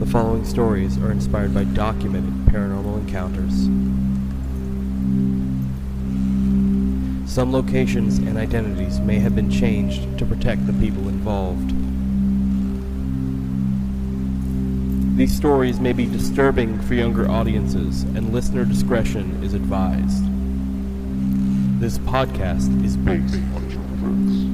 The following stories are inspired by documented paranormal encounters. Some locations and identities may have been changed to protect the people involved. These stories may be disturbing for younger audiences, and listener discretion is advised. This podcast is based on true events.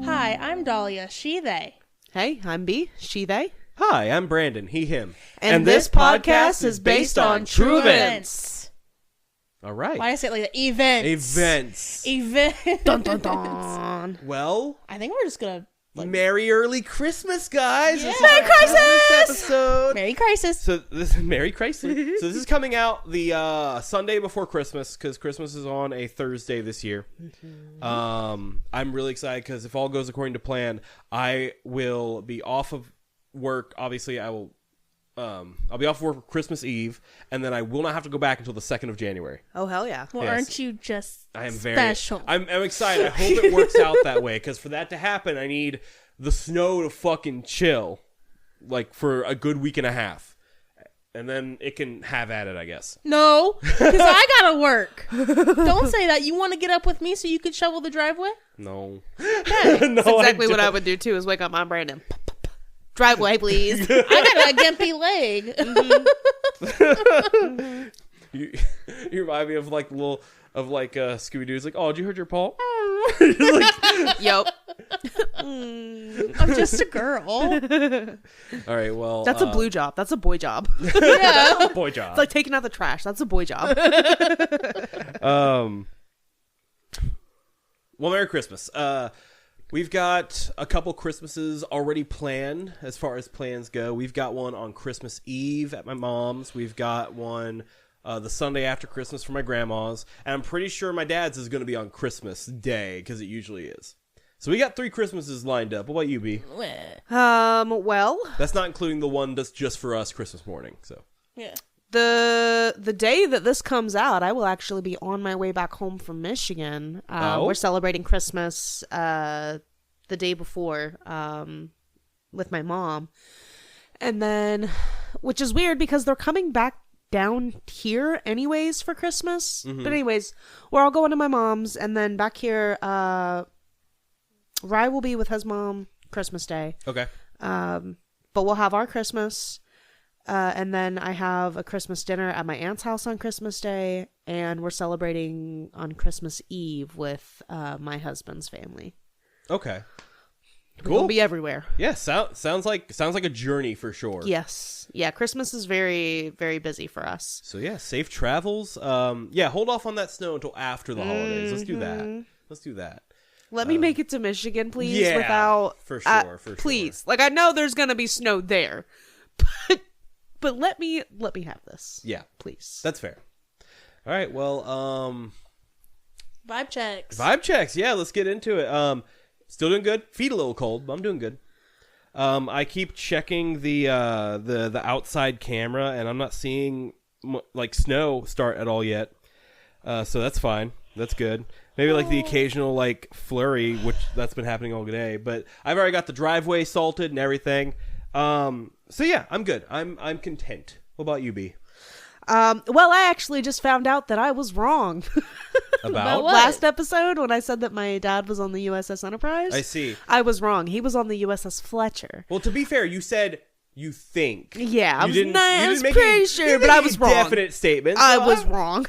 Hi, I'm Dalia, she, they. Hey, I'm B, she, they. Hi, I'm Brandon, he, him. And this podcast is based on true events. All right. Why did I say it like that? Events. Dun, dun, dun. Well, I think we're just gonna... Merry early Christmas, guys! Yeah. This is Merry our Crisis! Christmas episode. Merry Crisis. So this is Merry Crisis. So this is coming out the Sunday before Christmas, because Christmas is on a Thursday this year. I'm really excited because if all goes according to plan, I will be off of work. Obviously, I'll be off of work for Christmas Eve, and then I will not have to go back until the 2nd of January. Oh, hell yeah. Well, Yes. aren't you just I am special? I'm excited. I hope it works out that way, because for that to happen, I need the snow to fucking chill, like for a good week and a half, and then it can have at it, I guess. No, because I gotta work. Don't say that. You want to get up with me so you could shovel the driveway? No. Okay. No, That's exactly what I don't. would do, too, is wake up my Brandon. Driveway, please. I got a gimpy leg. You remind me of like Scooby Doo's like, oh, did you hurt your paw? Yup. I'm just a girl. All right, well, That's a blue job. That's a boy job. Yeah. boy job. It's like taking out the trash. That's a boy job. Well, Merry Christmas. We've got a couple Christmases already planned as far as plans go. We've got one on Christmas Eve at my mom's. We've got one the Sunday after Christmas for my grandma's. And I'm pretty sure my dad's is going to be on Christmas Day, because it usually is. So we got 3 Christmases lined up. What about you, B? Well, That's not including the one that's just for us Christmas morning. So Yeah. the day that this comes out, I will actually be on my way back home from Michigan. We're celebrating Christmas the day before with my mom. And then, which is weird because they're coming back down here anyways for Christmas. Mm-hmm. But anyways, we're all going to my mom's, and then back here, Rye will be with his mom Christmas Day. okay. But we'll have our Christmas. And then I have a Christmas dinner at my aunt's house on Christmas Day, and we're celebrating on Christmas Eve with my husband's family. Okay. We'll Cool. be everywhere. Yeah, sounds like a journey for sure. Yes. Yeah, Christmas is very, very busy for us. So yeah, safe travels. Yeah, hold off on that snow until after the holidays. Let's do that. Let's do that. Let me make it to Michigan, please, yeah, without... for sure, for please. sure. Like, I know there's going to be snow there, but let me have this. Yeah, Please. that's fair. All right, well, Vibe checks. vibe checks. Yeah, let's get into it. Still doing good. Feet a little cold, but I'm doing good. I keep checking the outside camera, and I'm not seeing like snow start at all yet. So that's fine. That's good. Maybe like the occasional like flurry, which that's been happening all day. But I've already got the driveway salted and everything. So yeah, I'm good. I'm content. What about you, B? Well, I actually just found out that I was wrong. About what? Last episode when I said that my dad was on the USS Enterprise. I see. I was wrong. He was on the USS Fletcher. Well, to be fair, you said you think. Yeah, I You was, didn't- I you was didn't make pretty any- sure, you but didn't I make was any wrong. Definite statement. I so was wrong.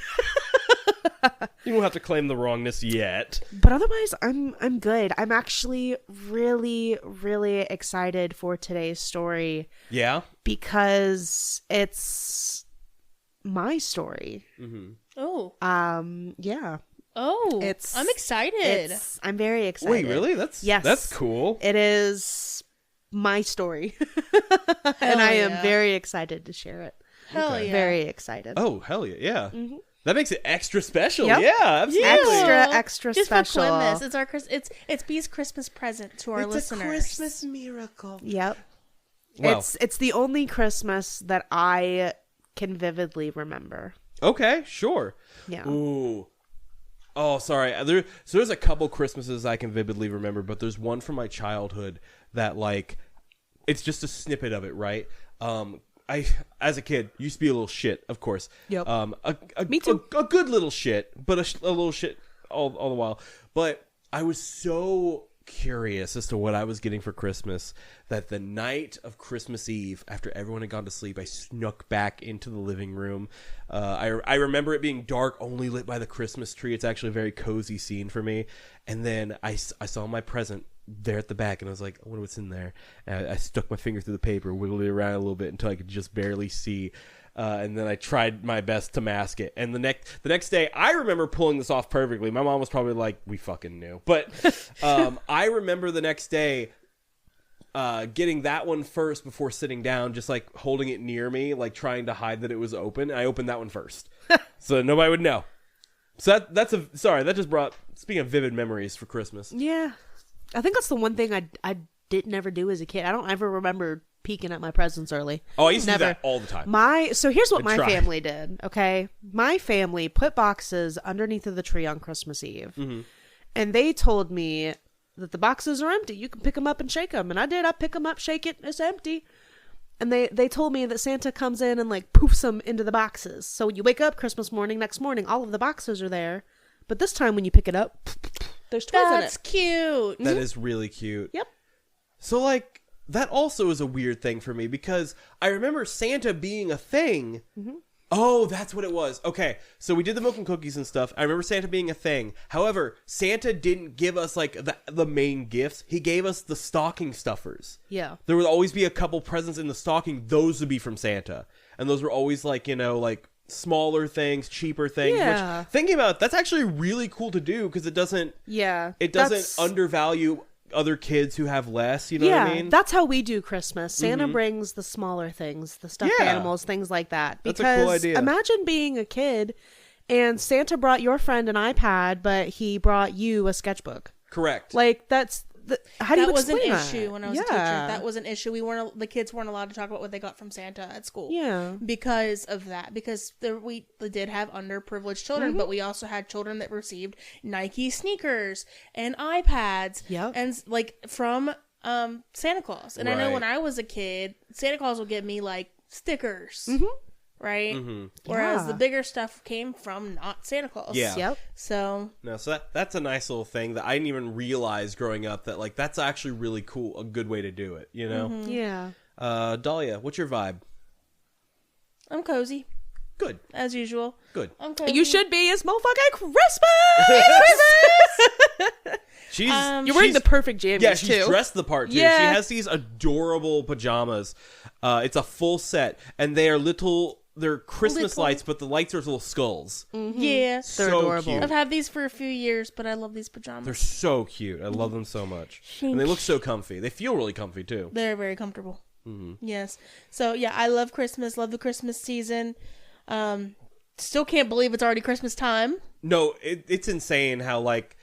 You won't have to claim the wrongness yet. But otherwise, I'm good. I'm actually really, really excited for today's story Yeah. because it's my story. Oh. Yeah. Oh. It's- I'm excited. I'm very excited. Wait, really? Yes. That's cool. It is my story. And I am yeah. very excited to share it. Hell Okay. yeah. Very excited. Oh, hell yeah. Yeah. That makes it extra special. Yep. Yeah, absolutely. Extra Just special. for Christmas. It's our it's B's Christmas present to our listeners. miracle. Yep. Wow. It's the only Christmas that I can vividly remember. Okay, sure. Yeah. Ooh. Oh, sorry. There's a couple Christmases I can vividly remember, but there's one from my childhood that, like, it's just a snippet of it, right? I, as a kid, used to be a little shit, of course. Yep. Me too. A good little shit, but a little shit all the while. But I was so curious as to what I was getting for Christmas that the night of Christmas Eve, after everyone had gone to sleep, I snuck back into the living room. I remember it being dark, only lit by the Christmas tree. It's actually a very cozy scene for me. And then I saw my present there at the back, and I was like, I wonder what's in there. And I stuck my finger through the paper, wiggled it around a little bit until I could just barely see. And then I tried my best to mask it. And the next day, I remember pulling this off perfectly. My mom was probably like, we fucking knew. But I remember the next day getting that one first before sitting down, just like holding it near me, like trying to hide that it was open. I opened that one first. So nobody would know. So that just brought, speaking of vivid memories for Christmas. Yeah. I think that's the one thing I didn't ever do as a kid. I don't ever remember peeking at my presents early. Oh, I used to do that all the time. So here's what my family did, okay? My family put boxes underneath of the tree on Christmas Eve. Mm-hmm. And they told me that the boxes are empty. You can pick them up and shake them. And I did. I pick them up, shake it. It's empty. And they told me that Santa comes in and like poofs them into the boxes. So you wake up Christmas morning, next morning, all of the boxes are there. But this time when you pick it up, there's toys in it. That's cute. That is really cute. Yep. So, like, that also is a weird thing for me because I remember Santa being a thing. Mm-hmm. Oh, that's what it was. Okay, so we did the milk and cookies and stuff. I remember Santa being a thing. However, Santa didn't give us, like, the main gifts. He gave us the stocking stuffers. Yeah. There would always be a couple presents in the stocking. Those would be from Santa. And those were always, like, you know, like, smaller things, cheaper things. Yeah. Which, thinking about it, that's actually really cool to do because it doesn't... Yeah. It doesn't undervalue other kids who have less, you know what I mean? That's how we do Christmas. Santa brings the smaller things, the stuffed animals, things like that. Because that's a cool idea. Imagine being a kid and Santa brought your friend an iPad, but he brought you a sketchbook. Correct. Like, that's... How do you explain that? That was an issue when I was a teacher. That was an issue. The kids weren't allowed to talk about what they got from Santa at school. Yeah. Because of that. Because we did have underprivileged children, but we also had children that received Nike sneakers and iPads. Yep. And like from Santa Claus. And I know when I was a kid, Santa Claus would give me like stickers. Mm-hmm. Right? Mm-hmm. Whereas the bigger stuff came from not Santa Claus. Yeah. Yep. So that's a nice little thing that I didn't even realize growing up that like that's actually really cool, a good way to do it, you know? Mm-hmm. Yeah. Dahlia, what's your vibe? I'm cozy. Good. As usual. Good. I'm cozy. You should be. It's motherfucking Christmas! You're wearing the perfect jammies, yeah, she's too. dressed the part, too. Yeah. She has these adorable pajamas. It's a full set, and they are they're Christmas lights, but the lights are little skulls. Mm-hmm. Yeah. So They're adorable. cute. I've had these for a few years, but I love these pajamas. They're so cute. I love them so much. And they look so comfy. They feel really comfy, too. They're very comfortable. Mm-hmm. Yes. So, yeah, I love Christmas. Love the Christmas season. Still can't believe it's already Christmas time. No, it's insane how, like,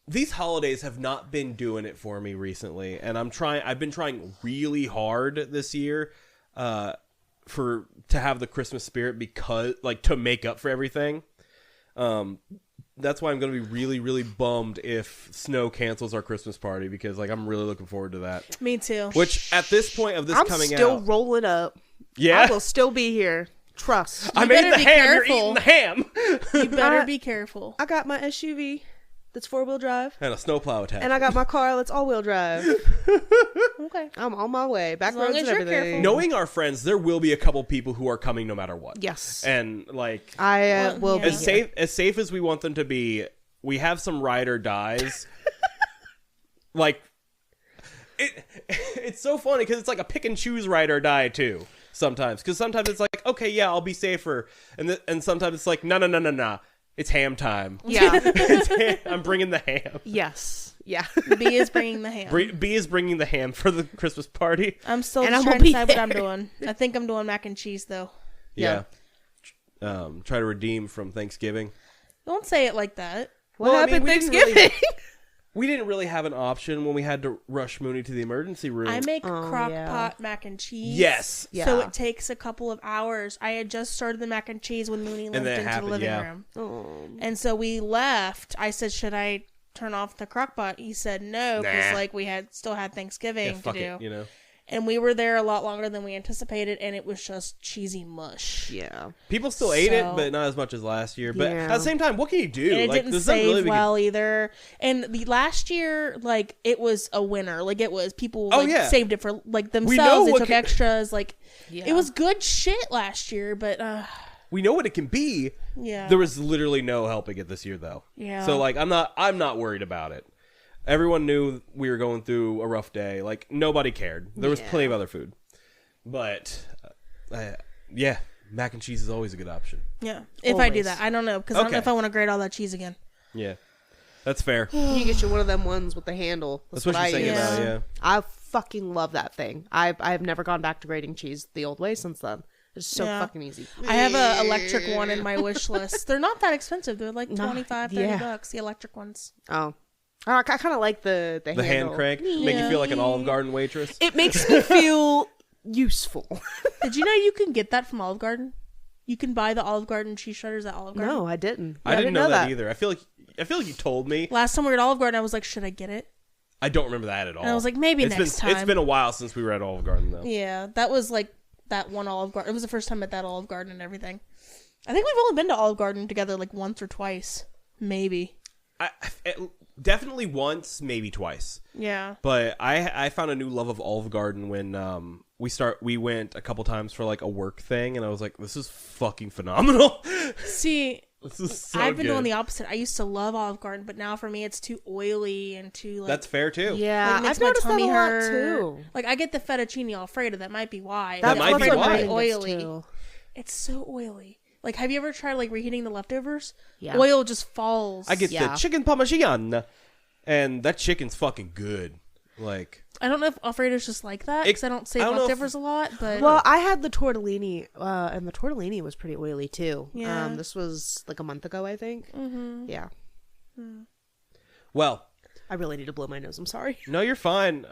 these holidays have not been doing it for me recently. And I've been trying really hard this year to have the Christmas spirit because, like, to make up for everything. That's why I'm going to be really, really bummed if Snow cancels our Christmas party because, like, I'm really looking forward to that. Me too. Which, at this point of this coming out... I'm still rolling up. Yeah? I will still be here. Trust. I made the ham. Careful. You're eating the ham. You better be careful. I got my SUV that's 4-wheel drive. And a snowplow attached. And I got my car that's all-wheel drive. Okay. I'm on my way. Back As long roads as and you're everything. careful. Knowing our friends, there will be a couple people who are coming no matter what. Yes. And, like... I will be as safe as we want them to be, we have some ride or dies. Like... It's so funny because it's like a pick and choose ride or die, too. Sometimes. Because sometimes it's like, okay, yeah, I'll be safer. And sometimes it's like, no. It's ham time. Yeah. I'm bringing the ham. Yes. Yeah. B is bringing the ham. B is bringing the ham for the Christmas party. I'm still And just I trying won't to be decide what I'm there. doing. I think I'm doing mac and cheese, though. Yeah. Try to redeem from Thanksgiving. Don't say it like that. What happened we didn't Thanksgiving? we didn't really have an option when we had to rush Mooney to the emergency room. I make crock pot mac and cheese. Yes. Yeah. So it takes a couple of hours. I had just started the mac and cheese when Mooney lived into the living room. Oh. And so we left. I said, should I turn off the crock pot? He said no, because like we still had Thanksgiving to do. It, you know. And we were there a lot longer than we anticipated, and it was just cheesy mush. Yeah. People still ate it, but not as much as last year. But at the same time, what can you do? And it didn't save well either. And the last year, like, it was a winner. Like, it was people saved it for like themselves. They took extras. Like, it was good shit last year, but we know what it can be. Yeah. There was literally no helping it this year, though. Yeah. So like, I'm not worried about it. Everyone knew we were going through a rough day. Like, nobody cared. There was plenty of other food. But, mac and cheese is always a good option. Yeah. If I do that. I don't know. Because I don't know if I want to grate all that cheese again. Yeah. That's fair. You get you one of them ones with the handle. That's what you're saying about, yeah. I fucking love that thing. I've never gone back to grating cheese the old way since then. It's so fucking easy. I have an electric one in my wish list. They're not that expensive. They're like $25, $30, the electric ones. Oh. I kind of like the hand crank. Make you feel like an Olive Garden waitress. It makes me feel useful. Did you know you can get that from Olive Garden? You can buy the Olive Garden cheese shredders at Olive Garden. No, I didn't. I didn't know that either. I feel like you told me. Last time we were at Olive Garden, I was like, should I get it? I don't remember that at all. And I was like, maybe next time. It's been a while since we were at Olive Garden, though. Yeah, that was like that one Olive Garden. It was the first time at that Olive Garden and everything. I think we've only been to Olive Garden together like once or twice. Maybe. Definitely once, maybe twice. Yeah. But I found a new love of Olive Garden when we went a couple times for like a work thing, and I was like, this is fucking phenomenal. See, this is so I've been good. doing the opposite. I used to love Olive Garden, but now for me it's too oily and too like. That's fair too. Yeah, like, I've noticed that a lot too. Like I get the fettuccine Alfredo. That might be why. That might be why. Oily. It's so oily. Like, have you ever tried like reheating the leftovers? Yeah. Oil just falls. I get the chicken parmesan, and that chicken's fucking good. Like, I don't know if Alfredo's just like that because I don't save leftovers a lot. But well, I had the tortellini, and the tortellini was pretty oily too. Yeah. This was like a month ago, I think. Mm-hmm. Yeah. Well, I really need to blow my nose. I'm sorry. No, you're fine.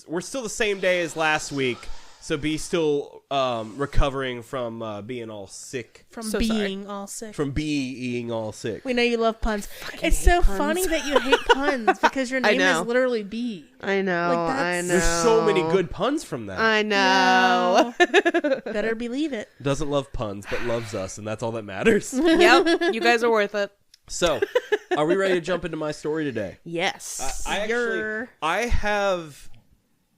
We're still the same day as last week. So B's still recovering from being all sick. From being all sick. From being all sick. We know you love puns. It's so funny that you hate puns because your name is literally B. I know. Like, I know. There's so many good puns from that. I know. Better believe it. Doesn't love puns, but loves us, and that's all that matters. Yep. You guys are worth it. So, are we ready to jump into my story today? Yes. I have...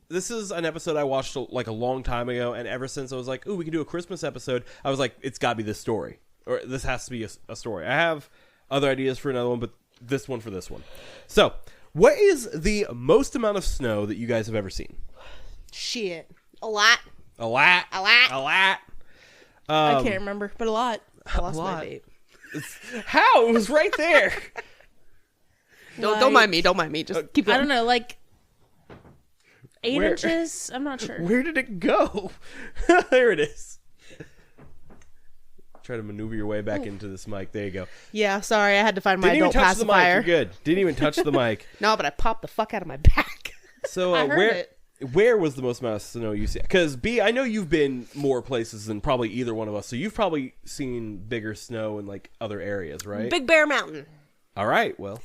This is an episode I watched like a long time ago, and ever since I was like, ooh, we can do a Christmas episode, I was like, it's got to be this story. Or this has to be a story. I have other ideas for another one, but this one for this one. So, what is the most amount of snow that you guys have ever seen? Shit. A lot. A lot. A lot. A lot. I can't remember, but a lot. I lost my vape. How? It was right there. Don't mind me. Don't mind me. Just keep going. I don't know, like 8 inches? I'm not sure. Where did it go? There it is. Try to maneuver your way back into this mic. There you go. Yeah, sorry. I had to find my Didn't adult even touch pacifier. the mic. You're good. Didn't even touch the mic. No, but I popped the fuck out of my back. So I heard it. Where was the most amount of snow you see? Because B, I know you've been more places than probably either one of us. So you've probably seen bigger snow in like other areas, right? Big Bear Mountain. All right. Well,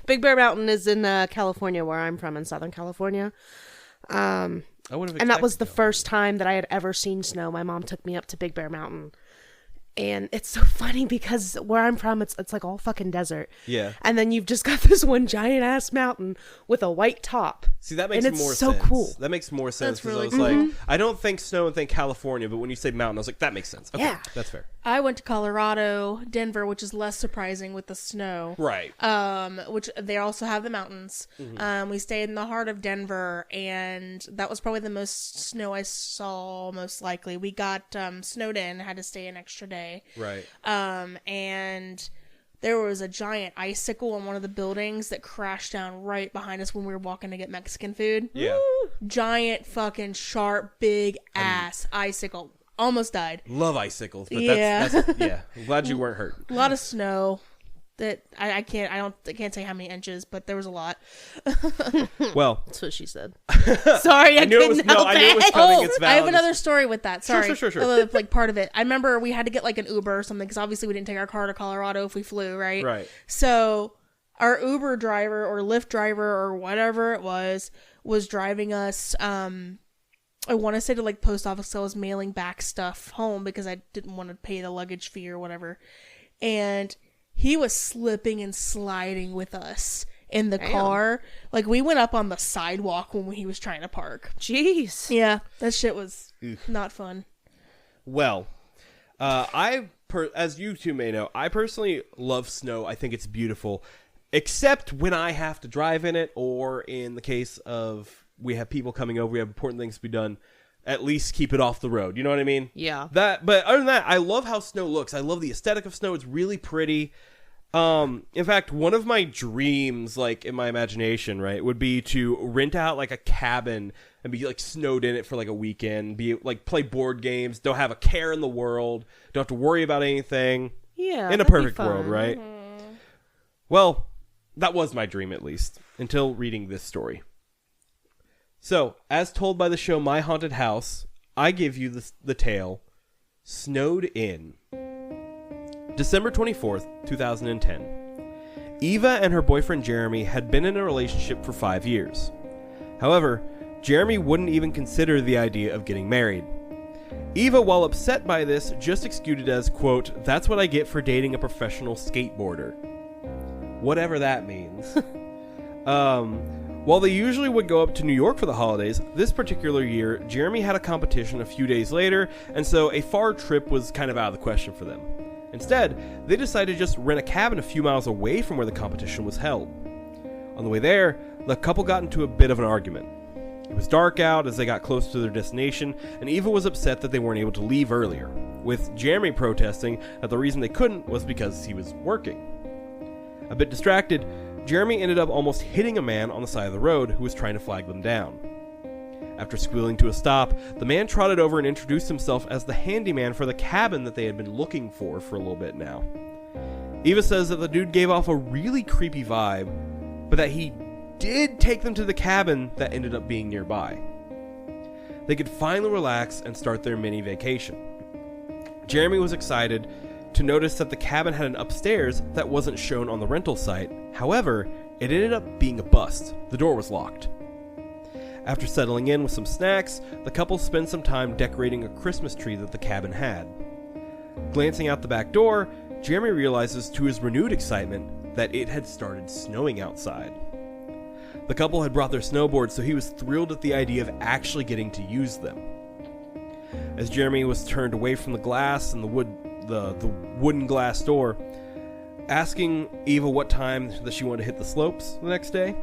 Big Bear Mountain is in California, where I'm from, in Southern California. And that was the first time that I had ever seen snow. My mom took me up to Big Bear Mountain. And it's so funny because where I'm from, it's like all fucking desert. Yeah. And then you've just got this one giant ass mountain with a white top. See, that makes more sense. So cool. That makes more sense because really I was like, I don't think snow and think California, but when you say mountain, I was like, that makes sense. Okay, Yeah. that's fair. I went to Colorado, Denver, which is less surprising with the snow. Right. Which they also have the mountains. We stayed in the heart of Denver, and that was probably the most snow I saw, most likely. We got snowed in, had to stay an extra day. Right. And there was a giant icicle on one of the buildings that crashed down right behind us when we were walking to get Mexican food. Yeah. Giant fucking sharp, big ass icicle. Almost died. Love icicles, but Yeah. that's yeah. I'm glad you weren't hurt. A lot of snow. that I can't say how many inches, but there was a lot. Well, that's what she said. Sorry, I knew it was coming. It's valid. I have another story with that. Sorry, sure. Like part of it. I remember we had to get like an Uber or something because obviously we didn't take our car to Colorado if we flew, right? Right. So our Uber driver or Lyft driver or whatever it was driving us. I want to say to like post office, so I was mailing back stuff home because I didn't want to pay the luggage fee or whatever. And he was slipping and sliding with us in the car. Like we went up on the sidewalk when he was trying to park. Jeez. Yeah, that shit was not fun. Well, as you two may know, I personally love snow. I think it's beautiful, except when I have to drive in it, or in the case of we have people coming over, we have important things to be done, at least keep it off the road. You know what I mean? Yeah. But other than that, I love how snow looks. I love the aesthetic of snow. It's really pretty. In fact, one of my dreams, like in my imagination, right, would be to rent out like a cabin and be like snowed in it for like a weekend, be like play board games, don't have a care in the world, don't have to worry about anything. Yeah. In a perfect world, right? Mm-hmm. Well, that was my dream, at least, until reading this story. So, as told by the show My Haunted House, I give you the tale, Snowed In. December 24th, 2010. Eva and her boyfriend Jeremy had been in a relationship for 5 years. However, Jeremy wouldn't even consider the idea of getting married. Eva, while upset by this, just excused it as, quote, "That's what I get for dating a professional skateboarder." Whatever that means. While they usually would go up to New York for the holidays, this particular year, Jeremy had a competition a few days later, and so a far trip was kind of out of the question for them. Instead, they decided to just rent a cabin a few miles away from where the competition was held. On the way there, the couple got into a bit of an argument. It was dark out as they got close to their destination, and Eva was upset that they weren't able to leave earlier, with Jeremy protesting that the reason they couldn't was because he was working. A bit distracted, Jeremy ended up almost hitting a man on the side of the road who was trying to flag them down. After squealing to a stop, the man trotted over and introduced himself as the handyman for the cabin that they had been looking for a little bit now. Eva says that the dude gave off a really creepy vibe, but that he did take them to the cabin that ended up being nearby. They could finally relax and start their mini vacation. Jeremy was excited to notice that the cabin had an upstairs that wasn't shown on the rental site. However, it ended up being a bust. The door was locked. After settling in with some snacks, the couple spent some time decorating a Christmas tree that the cabin had. Glancing out the back door, Jeremy realizes to his renewed excitement that it had started snowing outside. The couple had brought their snowboards, so he was thrilled at the idea of actually getting to use them. As Jeremy was turned away from the glass and the wooden glass door, asking Eva what time that she wanted to hit the slopes the next day,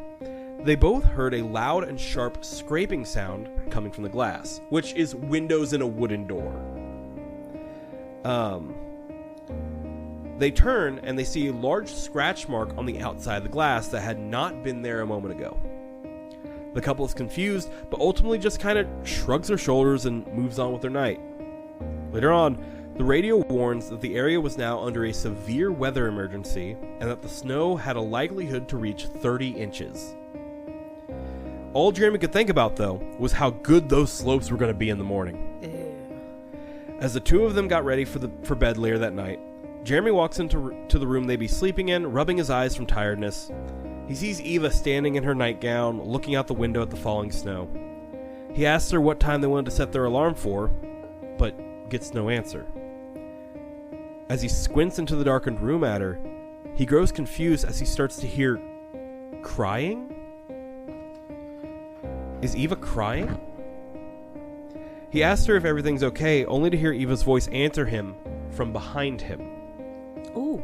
they both heard a loud and sharp scraping sound coming from the glass, which is windows in a wooden door. They turn and they see a large scratch mark on the outside of the glass that had not been there a moment ago. The couple is confused, but ultimately just kind of shrugs their shoulders and moves on with their night. Later on, the radio warns that the area was now under a severe weather emergency and that the snow had a likelihood to reach 30 inches. All Jeremy could think about, though, was how good those slopes were going to be in the morning. Ew. As the two of them got ready for bed later that night, Jeremy walks into the room they'd be sleeping in, rubbing his eyes from tiredness. He sees Eva standing in her nightgown, looking out the window at the falling snow. He asks her what time they wanted to set their alarm for, but gets no answer. As he squints into the darkened room at her, he grows confused as he starts to hear crying? Is Eva crying? He asks her if everything's okay, only to hear Eva's voice answer him from behind him. Ooh.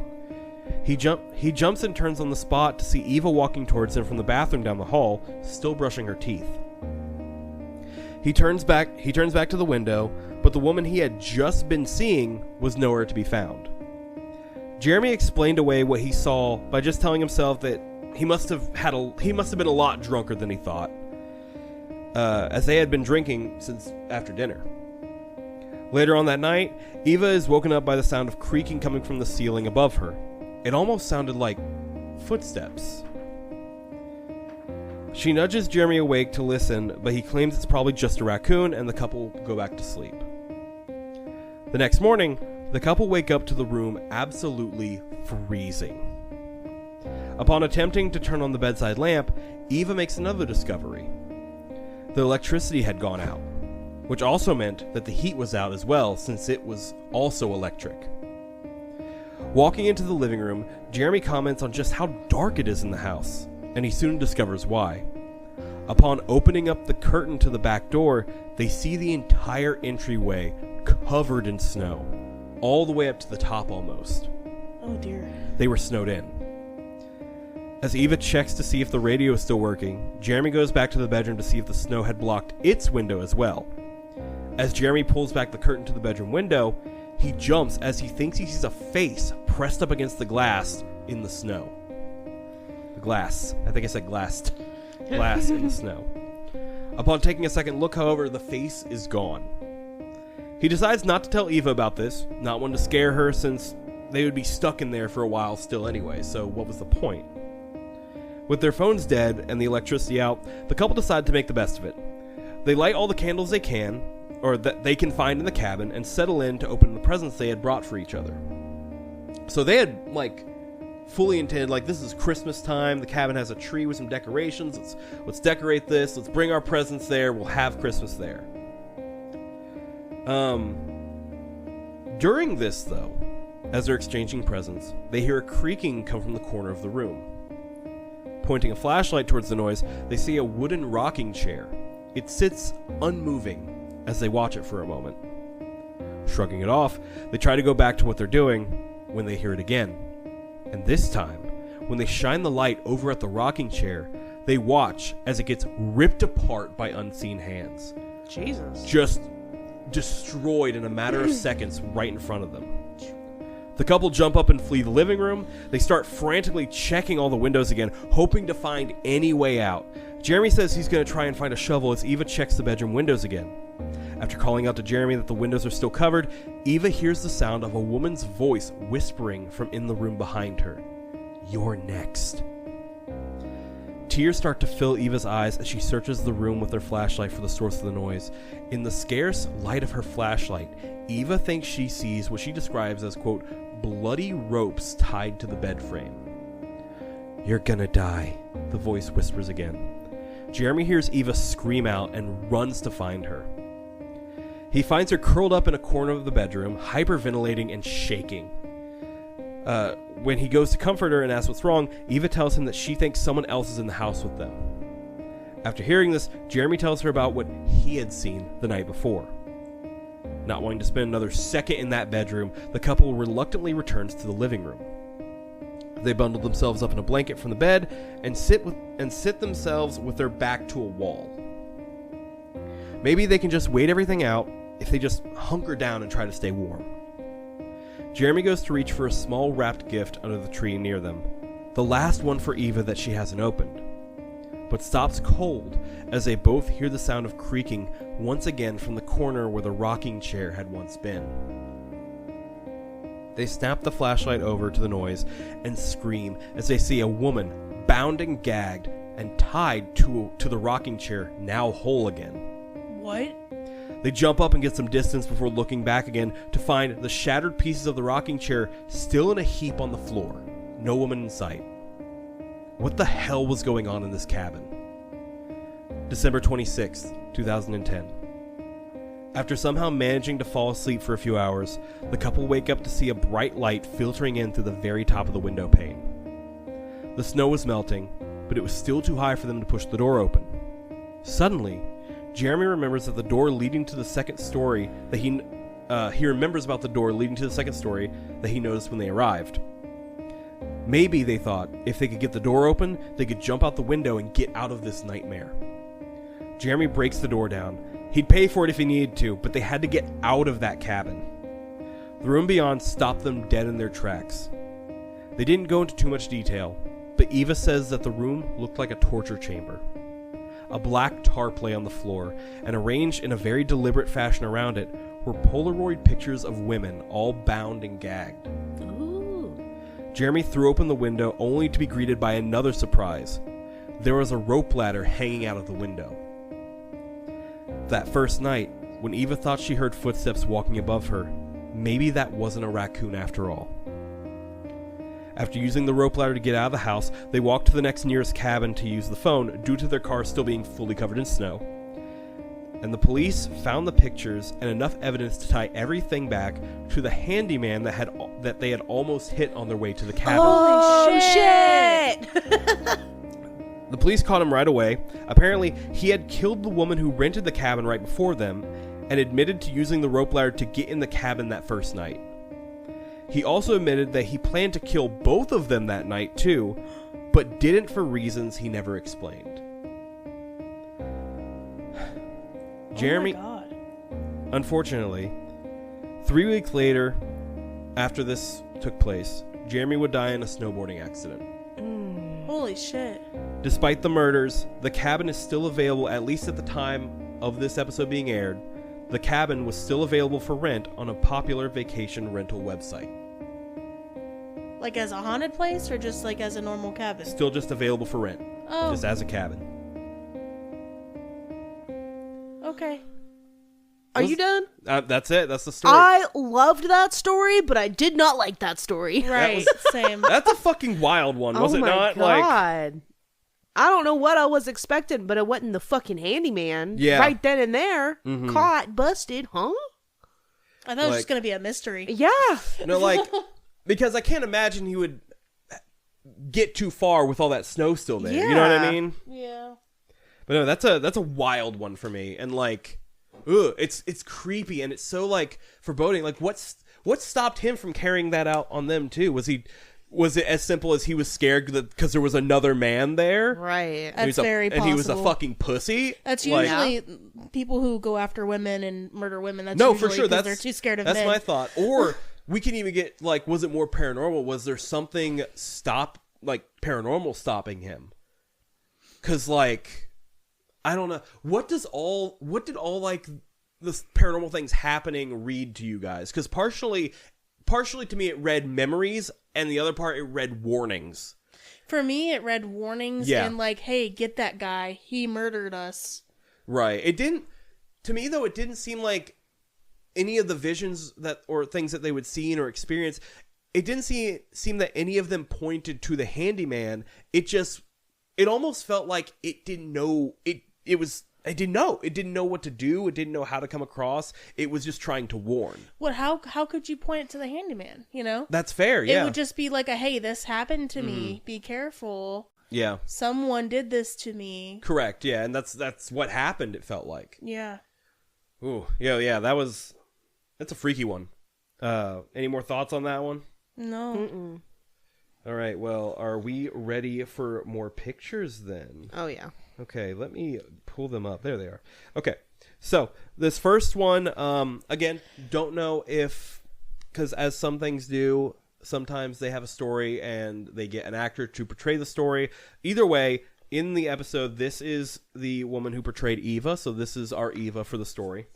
He jumps and turns on the spot to see Eva walking towards him from the bathroom down the hall, still brushing her teeth. He turns back to the window, but the woman he had just been seeing was nowhere to be found. Jeremy explained away what he saw by just telling himself that he must have been a lot drunker than he thought, as they had been drinking since after dinner. Later on that night, Eva is woken up by the sound of creaking coming from the ceiling above her. It almost sounded like footsteps. She nudges Jeremy awake to listen, but he claims it's probably just a raccoon, and the couple go back to sleep. The next morning, the couple wake up to the room absolutely freezing. Upon attempting to turn on the bedside lamp, Eva makes another discovery. The electricity had gone out, which also meant that the heat was out as well, since it was also electric. Walking into the living room, Jeremy comments on just how dark it is in the house, and he soon discovers why. Upon opening up the curtain to the back door, they see the entire entryway covered in snow, all the way up to the top almost. Oh dear. They were snowed in. As Eva checks to see if the radio is still working, Jeremy goes back to the bedroom to see if the snow had blocked its window as well. As Jeremy pulls back the curtain to the bedroom window, he jumps as he thinks he sees a face pressed up against the glass in the snow. The glass. I think I said glassed. Glass in the snow. Upon taking a second look, however, the face is gone. He decides not to tell Eva about this, not one to scare her since they would be stuck in there for a while still anyway, so what was the point? With their phones dead and the electricity out, the couple decide to make the best of it. They light all the candles they can, or that they can find in the cabin, and settle in to open the presents they had brought for each other. So they had, fully intended, this is Christmas time, the cabin has a tree with some decorations, let's decorate this, let's bring our presents there, we'll have Christmas there. During this, though, as they're exchanging presents, they hear a creaking come from the corner of the room. Pointing a flashlight towards the noise, they see a wooden rocking chair. It sits unmoving as they watch it for a moment. Shrugging it off, they try to go back to what they're doing when they hear it again. And this time, when they shine the light over at the rocking chair, they watch as it gets ripped apart by unseen hands. Jesus. Just destroyed in a matter of seconds right in front of them. The couple jump up and flee the living room. They start frantically checking all the windows again, hoping to find any way out. Jeremy says he's going to try and find a shovel as Eva checks the bedroom windows again. After calling out to Jeremy that the windows are still covered, Eva hears the sound of a woman's voice whispering from in the room behind her. "You're next." Tears start to fill Eva's eyes as she searches the room with her flashlight for the source of the noise. In the scarce light of her flashlight, Eva thinks she sees what she describes as, quote, bloody ropes tied to the bed frame. "You're gonna die," the voice whispers again. Jeremy hears Eva scream out and runs to find her. He finds her curled up in a corner of the bedroom, hyperventilating and shaking. When he goes to comfort her and asks what's wrong, Eva tells him that she thinks someone else is in the house with them. After hearing this, Jeremy tells her about what he had seen the night before. Not wanting to spend another second in that bedroom, the couple reluctantly returns to the living room. They bundle themselves up in a blanket from the bed and sit themselves with their back to a wall. Maybe they can just wait everything out if they just hunker down and try to stay warm. Jeremy goes to reach for a small wrapped gift under the tree near them, the last one for Eva that she hasn't opened, but stops cold as they both hear the sound of creaking once again from the corner where the rocking chair had once been. They snap the flashlight over to the noise and scream as they see a woman bound and gagged and tied to the rocking chair, now whole again. What? They jump up and get some distance before looking back again to find the shattered pieces of the rocking chair still in a heap on the floor. No woman in sight. What the hell was going on in this cabin? December 26th, 2010. After somehow managing to fall asleep for a few hours, the couple wake up to see a bright light filtering in through the very top of the window pane. The snow was melting, but it was still too high for them to push the door open. Suddenly, Jeremy remembers that the door leading to the second story that he remembers about the door leading to the second story that he noticed when they arrived. Maybe, they thought, if they could get the door open, they could jump out the window and get out of this nightmare. Jeremy breaks the door down. He'd pay for it if he needed to, but they had to get out of that cabin. The room beyond stopped them dead in their tracks. They didn't go into too much detail, but Eva says that the room looked like a torture chamber. A black tarp lay on the floor, and arranged in a very deliberate fashion around it were Polaroid pictures of women all bound and gagged. Ooh. Jeremy threw open the window only to be greeted by another surprise. There was a rope ladder hanging out of the window. That first night, when Eva thought she heard footsteps walking above her, maybe that wasn't a raccoon after all. After using the rope ladder to get out of the house, they walked to the next nearest cabin to use the phone due to their car still being fully covered in snow. And the police found the pictures and enough evidence to tie everything back to the handyman that they had almost hit on their way to the cabin. Holy shit! The police caught him right away. Apparently, he had killed the woman who rented the cabin right before them and admitted to using the rope ladder to get in the cabin that first night. He also admitted that he planned to kill both of them that night too, but didn't for reasons he never explained. Jeremy, oh my God. Unfortunately, 3 weeks later, after this took place, Jeremy would die in a snowboarding accident. Holy shit. Despite the murders, the cabin is still available, at least at the time of this episode being aired. The cabin was still available for rent on a popular vacation rental website. Like as a haunted place or just like as a normal cabin? Still just available for rent. Oh. Just as a cabin. Okay. Are you done? That's it. That's the story. I loved that story, but I did not like that story. Right. Same. That's a fucking wild one, was it not? Oh my God. I don't know what I was expecting, but it wasn't the fucking handyman. Yeah. Right then and there. Mm-hmm. Caught, busted, huh? I thought it was just going to be a mystery. Yeah. No, because I can't imagine he would get too far with all that snow still there. Yeah. You know what I mean? Yeah. But no, that's a wild one for me. And it's creepy and it's so foreboding. What stopped him from carrying that out on them too? Was it as simple as he was scared because there was another man there? Right. That's very possible. And he was a fucking pussy? That's usually people who go after women and murder women. That's for sure. They're too scared of men. That's my thought. Or we can even get, was it more paranormal? Was there something paranormal stopping him? Because, I don't know. What did all this paranormal things happening read to you guys? Because partially to me it read memories, and the other part it read warnings. For me, it read warnings and hey, get that guy. He murdered us. Right. It didn't. To me though, it didn't seem like any of the visions or things that they would see or experience. It didn't seem that any of them pointed to the handyman. It almost felt like it didn't know it. It didn't know. It didn't know what to do. It didn't know how to come across. It was just trying to warn. How could you point it to the handyman, you know? That's fair, yeah. It would just be like hey, this happened to me. Be careful. Yeah. Someone did this to me. Correct, yeah. And that's what happened, it felt like. Yeah. Ooh, yeah, that's a freaky one. Any more thoughts on that one? No. Mm-mm. All right, well, are we ready for more pictures then? Oh, yeah. Okay, let me pull them up. There they are. Okay, so this first one, again, don't know because as some things do, sometimes they have a story and they get an actor to portray the story. Either way, in the episode, this is the woman who portrayed Eva, so this is our Eva for the story.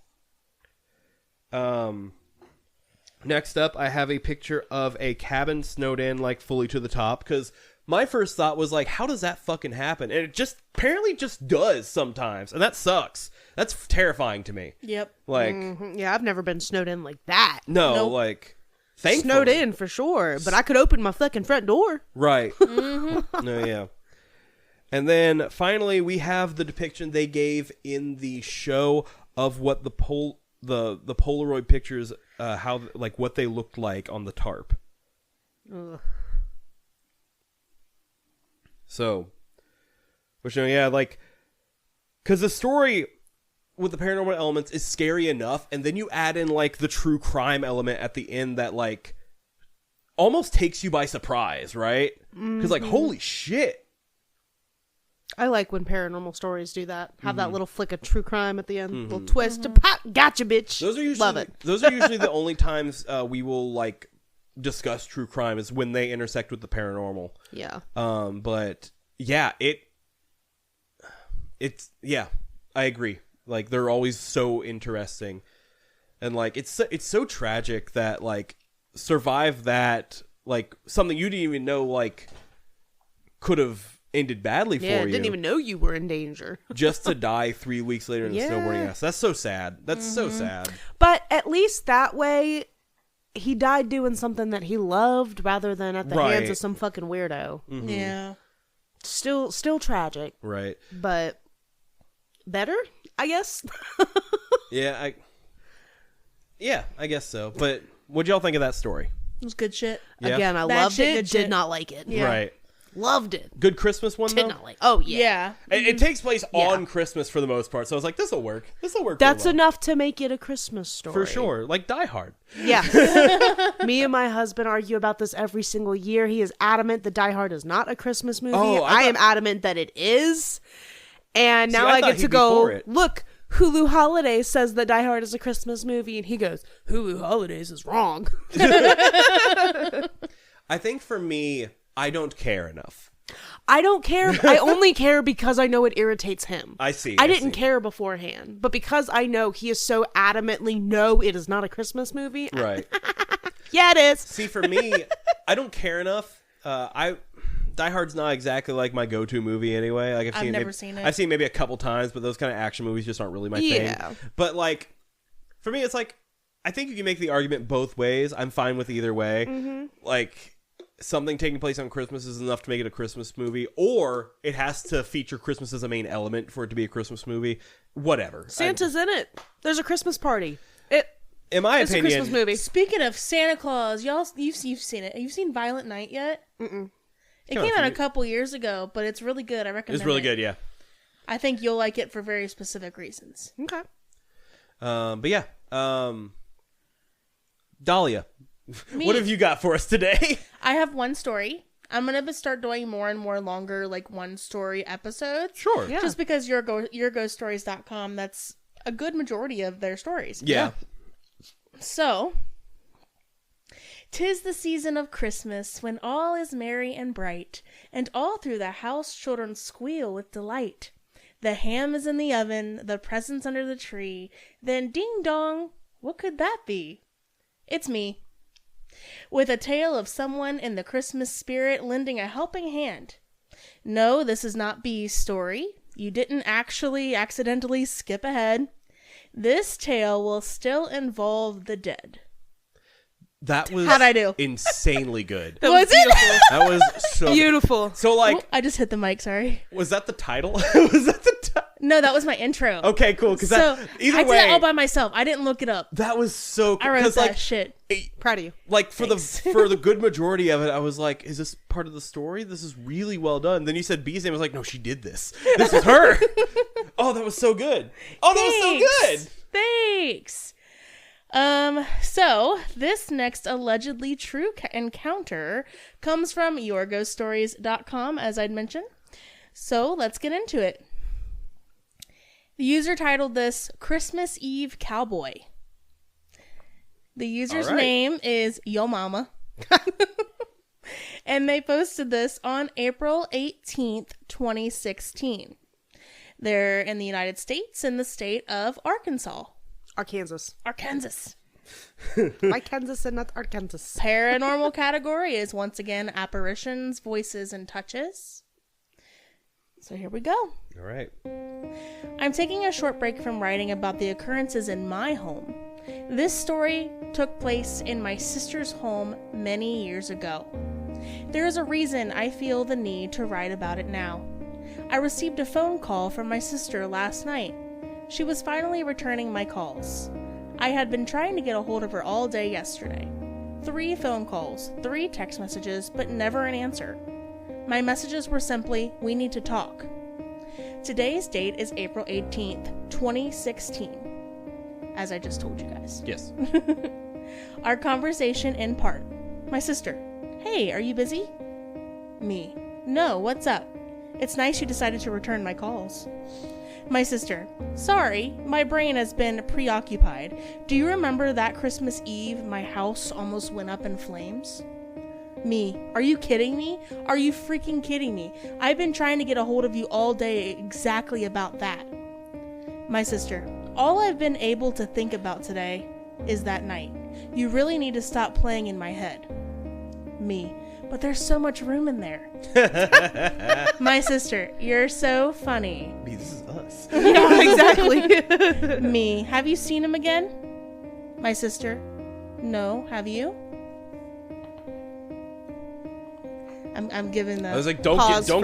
Next up, I have a picture of a cabin snowed in, fully to the top, because my first thought was, how does that fucking happen? And it apparently just does sometimes, and that sucks. That's terrifying to me. Yep. Yeah, I've never been snowed in like that. No, nope. Thankfully. Snowed in, for sure, but I could open my fucking front door. Right. No, yeah. And then, finally, we have the depiction they gave in the show of what the Polaroid pictures, what they looked like on the tarp. Ugh. So, because the story with the paranormal elements is scary enough, and then you add in the true crime element at the end that almost takes you by surprise, right? Because holy shit. I like when paranormal stories do that. Have that little flick of true crime at the end, little twist, pop, gotcha, bitch. Love it. Those are usually the only times we will discuss true crime is when they intersect with the paranormal. Yeah. But yeah, it's I agree. They're always so interesting, and it's so tragic that survive that like something you didn't even know like could have ended badly for you. Yeah, didn't even know you were in danger. Just to die 3 weeks later in the snowboarding accident. That's so sad. That's so sad. But at least that way, he died doing something that he loved rather than at the hands of some fucking weirdo. Mm-hmm. Yeah. Still tragic. Right. But better, I guess. I guess so. But what'd y'all think of that story? It was good shit. Yeah. Again, I loved it. Did not like it. Yeah. Right. Loved it. Good Christmas one, though? Did not like it. Oh, yeah. It takes place on Christmas for the most part, so I was like, this'll work. This'll work. That's enough to make it a Christmas story. For sure. Like Die Hard. Yeah. Me and my husband argue about this every single year. He is adamant that Die Hard is not a Christmas movie. I am adamant that it is. And now I get to go, look, Hulu Holidays says that Die Hard is a Christmas movie, and he goes, Hulu Holidays is wrong. I think for me, I don't care enough. I don't care. I only care because I know it irritates him. I see. I didn't care beforehand, but because I know he is so adamantly, no, it is not a Christmas movie. Right. Yeah, it is. See, for me, I don't care enough. Die Hard's not exactly like my go-to movie anyway. Like I've never seen it. I've seen it maybe a couple times, but those kind of action movies just aren't really my thing. But like, for me, it's like, I think you can make the argument both ways. I'm fine with either way. Mm-hmm. Like, something taking place on Christmas is enough to make it a Christmas movie, or it has to feature Christmas as a main element for it to be a Christmas movie. Whatever. Santa's in it. There's a Christmas party. In my opinion, it's a Christmas movie. Speaking of Santa Claus, you've seen it. Have you seen Violent Night yet? Mm-mm. It came out a couple years ago, but it's really good. I recommend it. It's really good, yeah. I think you'll like it for very specific reasons. Okay. But yeah. Dalia, what have you got for us today? I have one story. I'm going to start doing more and more longer, like, one-story episodes. Sure. Yeah. Just because YourGhostStories.com, that's a good majority of their stories. Yeah. So, 'tis the season of Christmas, when all is merry and bright, and all through the house children squeal with delight. The ham is in the oven, the presents under the tree, then ding dong, what could that be? It's me. With a tale of someone in the Christmas spirit lending a helping hand. No, this is not B's story. You didn't actually accidentally skip ahead. This tale will still involve the dead. That was How'd I do? Insanely good. Was it? That was so beautiful. So like, oh, I just hit the mic. Sorry. Was that the title? Was that the title? No, that was my intro. Okay, cool. Because I did that all by myself. I didn't look it up. That was so cool. I wrote that shit. Proud of you. Like for the good majority of it, I was like, is this part of the story? This is really well done. Then you said B's name. I was like, no, she did this. This is her. Oh, that was so good. Oh, that was so good. Thanks. So this next allegedly true encounter comes from YourGhostStories.com, as I'd mentioned. So let's get into it. The user titled this Christmas Eve Cowboy. The user's name is Yo Mama. And they posted this on April 18th, 2016. They're in the United States in the state of Arkansas. Arkansas. Like Kansas and not Arkansas. Paranormal category is once again apparitions, voices, and touches. So here we go. All right. I'm taking a short break from writing about the occurrences in my home. This story took place in my sister's home many years ago. There is a reason I feel the need to write about it now. I received a phone call from my sister last night. She was finally returning my calls. I had been trying to get a hold of her all day yesterday. 3 phone calls, 3 text messages, but never an answer. My messages were simply, we need to talk. Today's date is April 18th, 2016. As I just told you guys. Yes. Our conversation in part. My sister, hey, are you busy? Me, no, what's up? It's nice you decided to return my calls. My sister, sorry, my brain has been preoccupied. Do you remember that Christmas Eve my house almost went up in flames? Me, are you kidding me? Are you freaking kidding me? I've been trying to get a hold of you all day exactly about that. My sister, all I've been able to think about today is that night. You really need to stop playing in my head. Me. But there's so much room in there. My sister, you're so funny. Me, this is us. Yeah, exactly. Me, have you seen him again? My sister, no, have you? I'm giving the. I was like, don't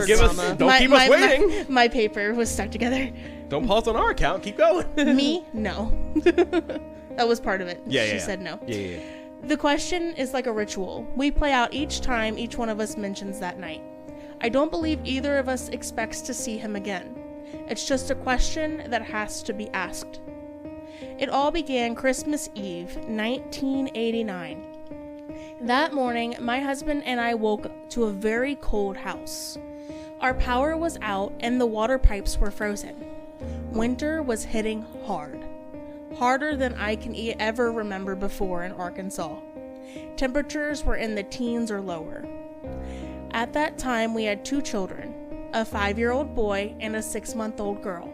keep us waiting. My paper was stuck together. Don't pause on our account. Keep going. Me, no. That was part of it. She said no. Yeah. The question is like a ritual. We play out each time each one of us mentions that night. I don't believe either of us expects to see him again. It's just a question that has to be asked. It all began Christmas Eve, 1989. That morning, my husband and I woke to a very cold house. Our power was out and the water pipes were frozen. Winter was hitting hard. Harder than I can ever remember before in Arkansas. Temperatures were in the teens or lower. At that time, we had 2 children, a 5-year-old boy and a 6-month-old girl.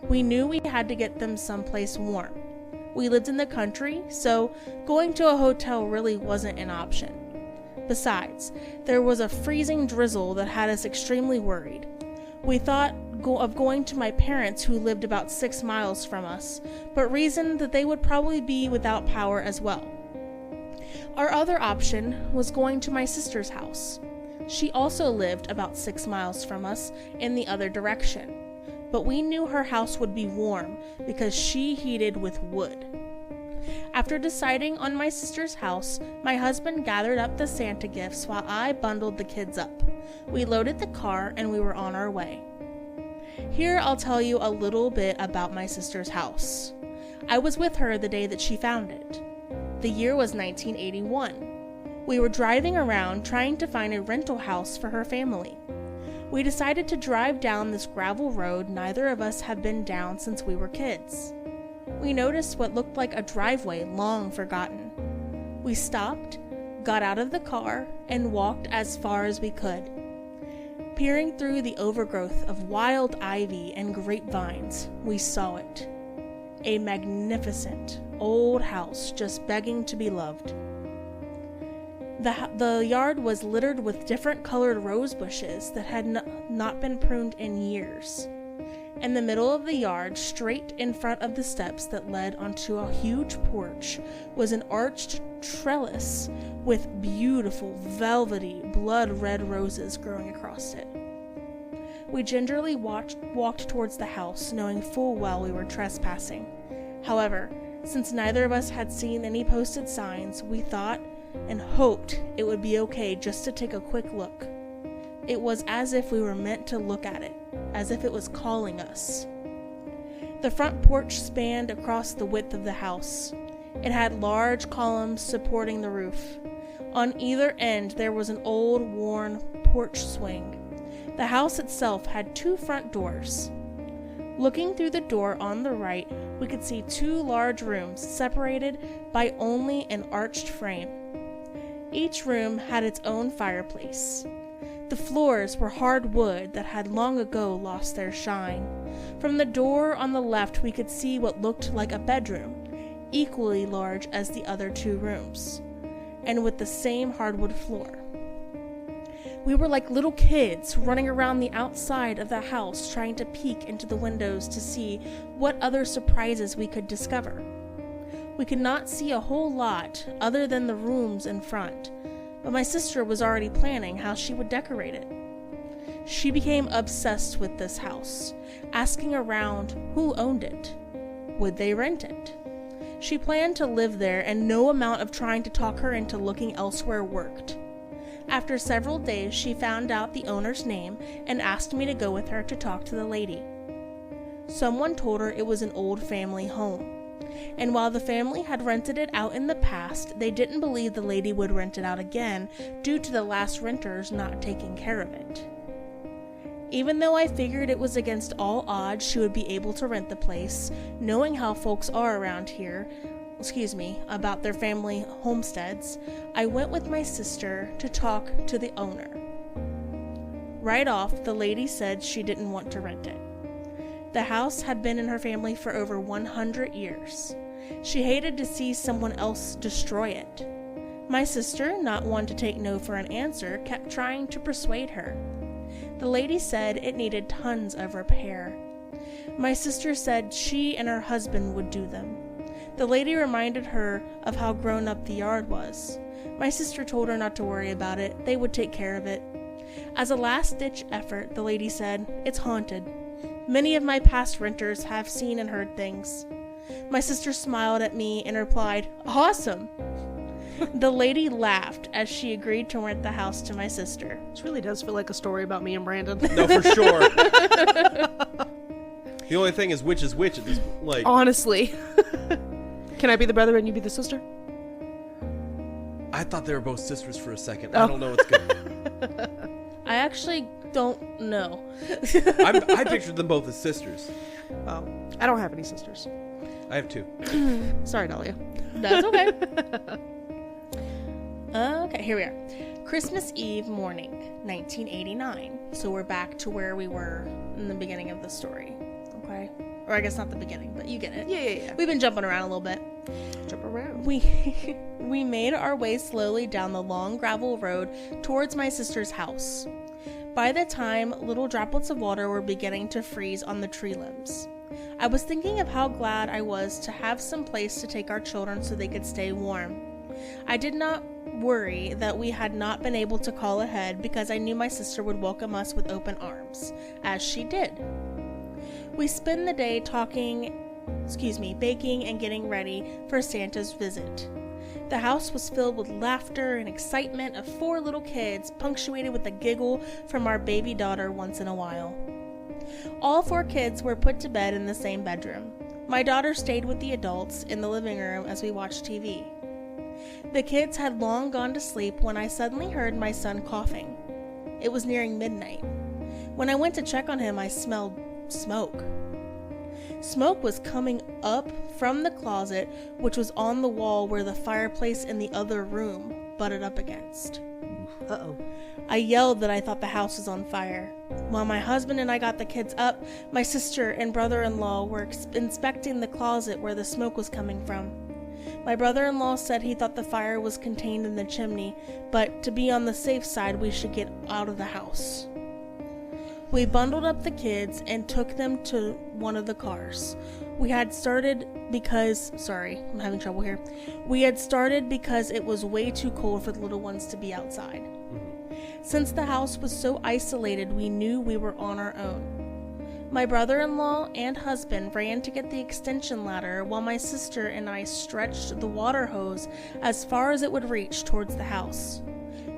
We knew we had to get them someplace warm. We lived in the country, so going to a hotel really wasn't an option. Besides, there was a freezing drizzle that had us extremely worried. We thought of going to my parents, who lived about 6 miles from us, but reasoned that they would probably be without power as well. Our other option was going to my sister's house. She also lived about 6 miles from us in the other direction, but we knew her house would be warm because she heated with wood. After deciding on my sister's house, my husband gathered up the Santa gifts while I bundled the kids up. We loaded the car and we were on our way. Here I'll tell you a little bit about my sister's house. I was with her the day that she found it. The year was 1981. We were driving around trying to find a rental house for her family. We decided to drive down this gravel road neither of us had been down since we were kids. We noticed what looked like a driveway long forgotten. We stopped, got out of the car, and walked as far as we could. Peering through the overgrowth of wild ivy and grapevines, we saw it. A magnificent old house just begging to be loved. The yard was littered with different colored rose bushes that had not been pruned in years. In the middle of the yard, straight in front of the steps that led onto a huge porch, was an arched trellis with beautiful, velvety, blood-red roses growing across it. We gingerly walked towards the house, knowing full well we were trespassing. However, since neither of us had seen any posted signs, we thought and hoped it would be okay just to take a quick look. It was as if we were meant to look at it, as if it was calling us. The front porch spanned across the width of the house. It had large columns supporting the roof. On either end there was an old, worn porch swing. The house itself had 2 front doors. Looking through the door on the right, we could see 2 large rooms separated by only an arched frame. Each room had its own fireplace. The floors were hard wood that had long ago lost their shine. From the door on the left we could see what looked like a bedroom, equally large as the other 2 rooms, and with the same hardwood floor. We were like little kids running around the outside of the house trying to peek into the windows to see what other surprises we could discover. We could not see a whole lot other than the rooms in front, but my sister was already planning how she would decorate it. She became obsessed with this house, asking around who owned it. Would they rent it? She planned to live there, and no amount of trying to talk her into looking elsewhere worked. After several days, she found out the owner's name and asked me to go with her to talk to the lady. Someone told her it was an old family home, and while the family had rented it out in the past, they didn't believe the lady would rent it out again due to the last renters not taking care of it. Even though I figured it was against all odds she would be able to rent the place, knowing how folks are around here, about their family homesteads, I went with my sister to talk to the owner. Right off, the lady said she didn't want to rent it. The house had been in her family for over 100 years. She hated to see someone else destroy it. My sister, not one to take no for an answer, kept trying to persuade her. The lady said it needed tons of repair. My sister said she and her husband would do them. The lady reminded her of how grown up the yard was. My sister told her not to worry about it, they would take care of it. As a last-ditch effort, the lady said, "It's haunted. Many of my past renters have seen and heard things." My sister smiled at me and replied, "Awesome." The lady laughed as she agreed to rent the house to my sister. This really does feel like a story about me and Brandon. No, for sure. The only thing is which at this like. Honestly. Can I be the brother and you be the sister? I thought they were both sisters for a second. I don't know what's good. I actually don't know. I pictured them both as sisters. Oh, I don't have any sisters. I have 2. Sorry, Dalia. That's okay. Okay, here we are. Christmas Eve morning, 1989. So we're back to where we were in the beginning of the story. Okay? Or I guess not the beginning, but you get it. Yeah. We've been jumping around a little bit. Jump around. We made our way slowly down the long gravel road towards my sister's house. By the time, little droplets of water were beginning to freeze on the tree limbs. I was thinking of how glad I was to have some place to take our children so they could stay warm. I did not worry that we had not been able to call ahead because I knew my sister would welcome us with open arms, as she did. We spent the day baking and getting ready for Santa's visit. The house was filled with laughter and excitement of 4 little kids, punctuated with a giggle from our baby daughter once in a while. All 4 kids were put to bed in the same bedroom. My daughter stayed with the adults in the living room as we watched TV. The kids had long gone to sleep when I suddenly heard my son coughing. It was nearing midnight. When I went to check on him, I smelled smoke. Smoke was coming up from the closet, which was on the wall where the fireplace in the other room butted up against. Uh-oh. I yelled that I thought the house was on fire. While my husband and I got the kids up, my sister and brother-in-law were inspecting the closet where the smoke was coming from. My brother-in-law said he thought the fire was contained in the chimney, but to be on the safe side, we should get out of the house. We bundled up the kids and took them to one of the cars. We had started because I'm having trouble here. We had started because it was way too cold for the little ones to be outside. Since the house was so isolated, we knew we were on our own. My brother-in-law and husband ran to get the extension ladder while my sister and I stretched the water hose as far as it would reach towards the house.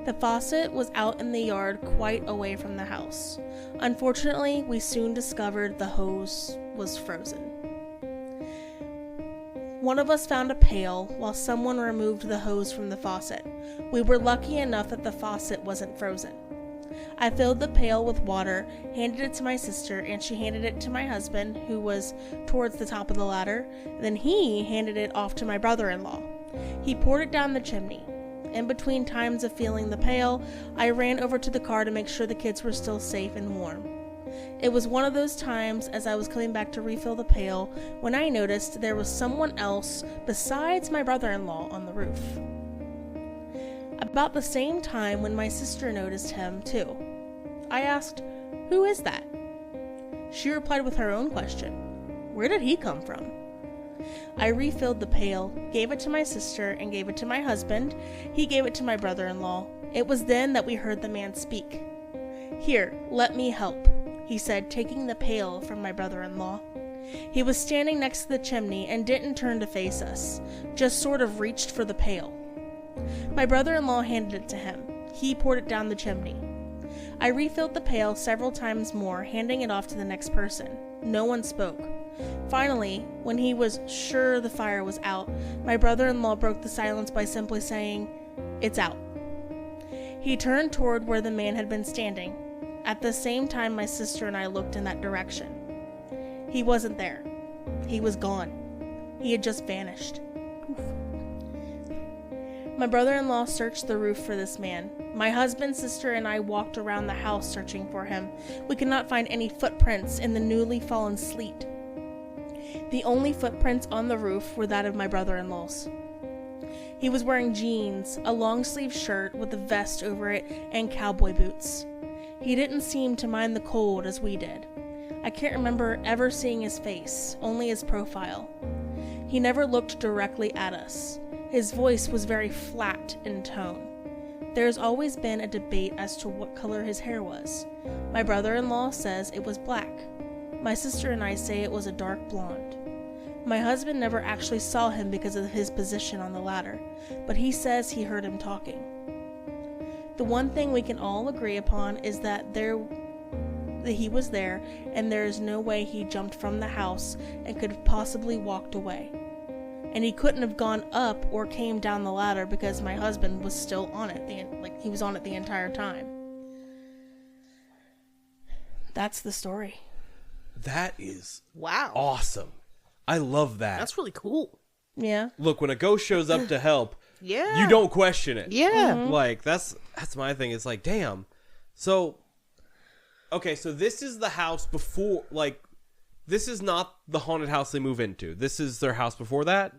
The faucet was out in the yard quite away from the house. Unfortunately, we soon discovered the hose was frozen. One of us found a pail while someone removed the hose from the faucet. We were lucky enough that the faucet wasn't frozen. I filled the pail with water, handed it to my sister, and she handed it to my husband, who was towards the top of the ladder. Then he handed it off to my brother-in-law. He poured it down the chimney. In between times of filling the pail, I ran over to the car to make sure the kids were still safe and warm. It was one of those times as I was coming back to refill the pail when I noticed there was someone else besides my brother-in-law on the roof. About the same time when my sister noticed him too. I asked, "Who is that?" She replied with her own question, "Where did he come from?" I refilled the pail, gave it to my sister, and gave it to my husband. He gave it to my brother-in-law. It was then that we heard the man speak. "Here, let me help," he said, taking the pail from my brother-in-law. He was standing next to the chimney and didn't turn to face us, just sort of reached for the pail. My brother-in-law handed it to him. He poured it down the chimney. I refilled the pail several times more, handing it off to the next person. No one spoke. Finally, when he was sure the fire was out, my brother-in-law broke the silence by simply saying, "It's out." He turned toward where the man had been standing. At the same time, my sister and I looked in that direction. He wasn't there. He was gone. He had just vanished. Poof. My brother-in-law searched the roof for this man. My husband, sister, and I walked around the house searching for him. We could not find any footprints in the newly fallen sleet. The only footprints on the roof were that of my brother-in-law's. He was wearing jeans, a long-sleeved shirt with a vest over it, and cowboy boots. He didn't seem to mind the cold as we did. I can't remember ever seeing his face, only his profile. He never looked directly at us. His voice was very flat in tone. There's always been a debate as to what color his hair was. My brother-in-law says it was black. My sister and I say it was a dark blonde. My husband never actually saw him because of his position on the ladder, but he says he heard him talking. The one thing we can all agree upon is that he was there, and there is no way he jumped from the house and could have possibly walked away. And he couldn't have gone up or came down the ladder because my husband was still on it. He was on it the entire time. That's the story. That is wow, awesome. I love that. That's really cool. Yeah. Look, when a ghost shows up to help, yeah, you don't question it. Yeah. Mm-hmm. Like, that's my thing. It's like, damn. So, okay, so this is the house before, like, this is not the haunted house they move into. This is their house before that?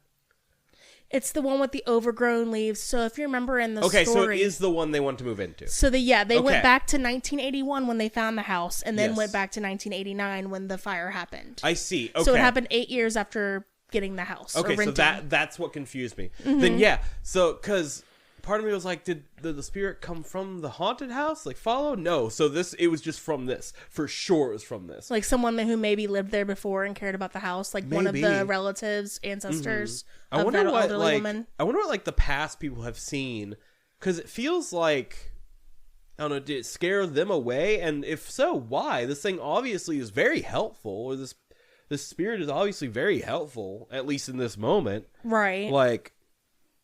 It's the one with the overgrown leaves. So if you remember in the story... Okay, so it is the one they want to move into. So they went back to 1981 when they found the house, and then went back to 1989 when the fire happened. I see. Okay. So it happened 8 years after getting the house. Okay, so that's what confused me. Mm-hmm. Then yeah, so because part of me was like, did the spirit come from the haunted house? Like follow? No. So it was just from this. For sure it was from this. Like someone who maybe lived there before and cared about the house, like one of the relatives, ancestors of that elderly woman. I wonder what like the past people have seen, because it feels like, I don't know, did it scare them away? And if so, why? This thing obviously is very helpful, or this spirit is obviously very helpful, at least in this moment. Right. Like,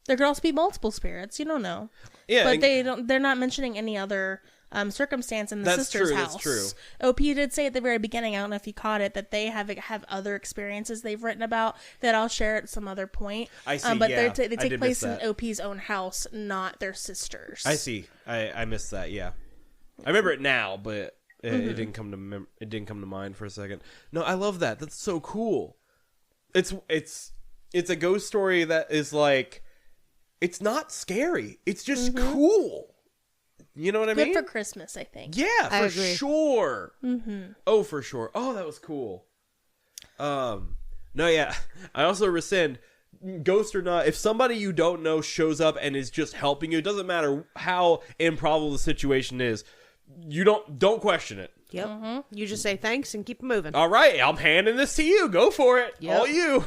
there could also be multiple spirits. You don't know. Yeah. But they're not mentioning any other circumstance in the sister's house. That's true. OP did say at the very beginning, I don't know if you caught it, that they have other experiences they've written about that I'll share at some other point. I see, but they take place in OP's own house, not their sister's. I see. I missed that, yeah. I remember it now, but it didn't come to mind for a second. No, I love that. That's so cool. It's a ghost story that is like, it's not scary. It's just cool. You know what I mean? Good for Christmas, I think. Yeah, for sure. Mm-hmm. Oh, for sure. Oh, that was cool. No, yeah. I also rescind, ghost or not, if somebody you don't know shows up and is just helping you, it doesn't matter how improbable the situation is, you don't question it. Yep. Mm-hmm. You just say thanks and keep moving. All right, I'm handing this to you. Go for it. Yep. All you.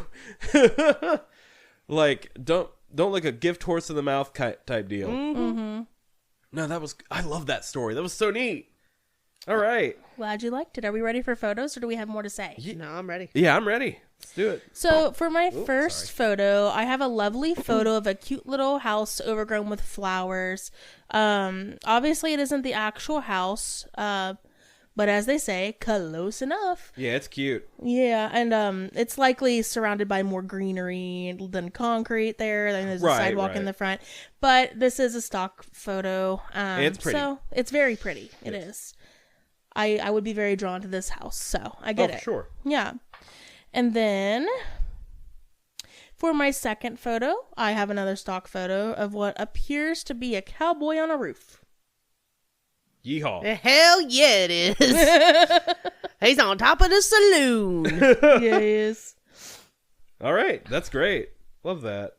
Like, don't like a gift horse in the mouth type deal. Mm-hmm. No, I love that story. That was so neat. All right. Glad you liked it. Are we ready for photos, or do we have more to say? No, I'm ready. Yeah, I'm ready. Let's do it. So for my first photo, I have a lovely photo of a cute little house overgrown with flowers. Obviously it isn't the actual house, but as they say, close enough. Yeah, it's cute. Yeah, and it's likely surrounded by more greenery than concrete there. And there's a sidewalk in the front. But this is a stock photo. It's pretty. So it's very pretty. It is. I would be very drawn to this house, so I get it. For sure. Yeah. And then for my second photo, I have another stock photo of what appears to be a cowboy on a roof. Yeehaw. Hell yeah, it is. He's on top of the saloon. Yes. All right. That's great. Love that.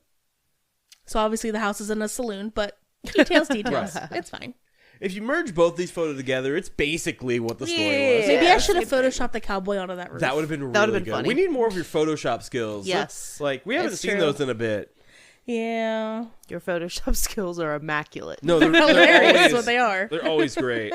So obviously the house is in a saloon, but details. Right. It's fine. If you merge both these photos together, it's basically what the story was. Maybe I should have photoshopped the cowboy onto that roof. That would have been really good. Funny. We need more of your Photoshop skills. Yes. We haven't seen those in a bit. Yeah. Your Photoshop skills are immaculate. No, they're hilarious. That's what they are. They're always great.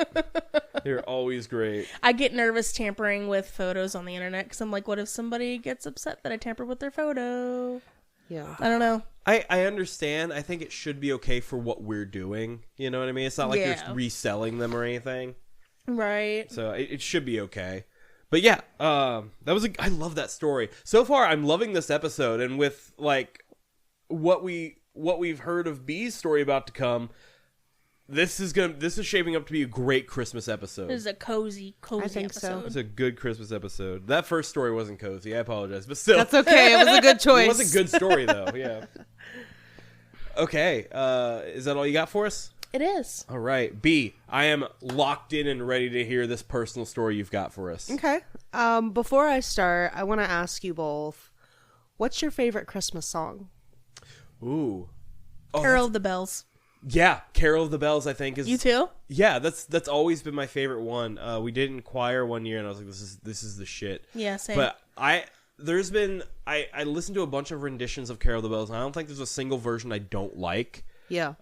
They're always great. I get nervous tampering with photos on the internet because I'm like, what if somebody gets upset that I tampered with their photo? Yeah. I don't know. I understand. I think it should be okay for what we're doing. You know what I mean? It's not like you're reselling them or anything. Right. So it should be okay. But yeah, I love that story. So far, I'm loving this episode. And with like what we've heard of Bee's story about to come, this is shaping up to be a great Christmas episode. This is a cozy I think episode. So. It's a good Christmas episode. That first story wasn't cozy. I apologize, but still, that's okay. It was a good choice. It was a good story though. Yeah. Okay. Is that all you got for us? It is. All right. B, I am locked in and ready to hear this personal story you've got for us. Okay. Before I start, I want to ask you both, what's your favorite Christmas song? Ooh. Carol of the Bells. Yeah, Carol of the Bells, I think is. You too? Yeah, that's always been my favorite one. We did in choir one year, and I was like, this is the shit. Yeah, same. But I listened to a bunch of renditions of Carol of the Bells, and I don't think there's a single version I don't like. Yeah.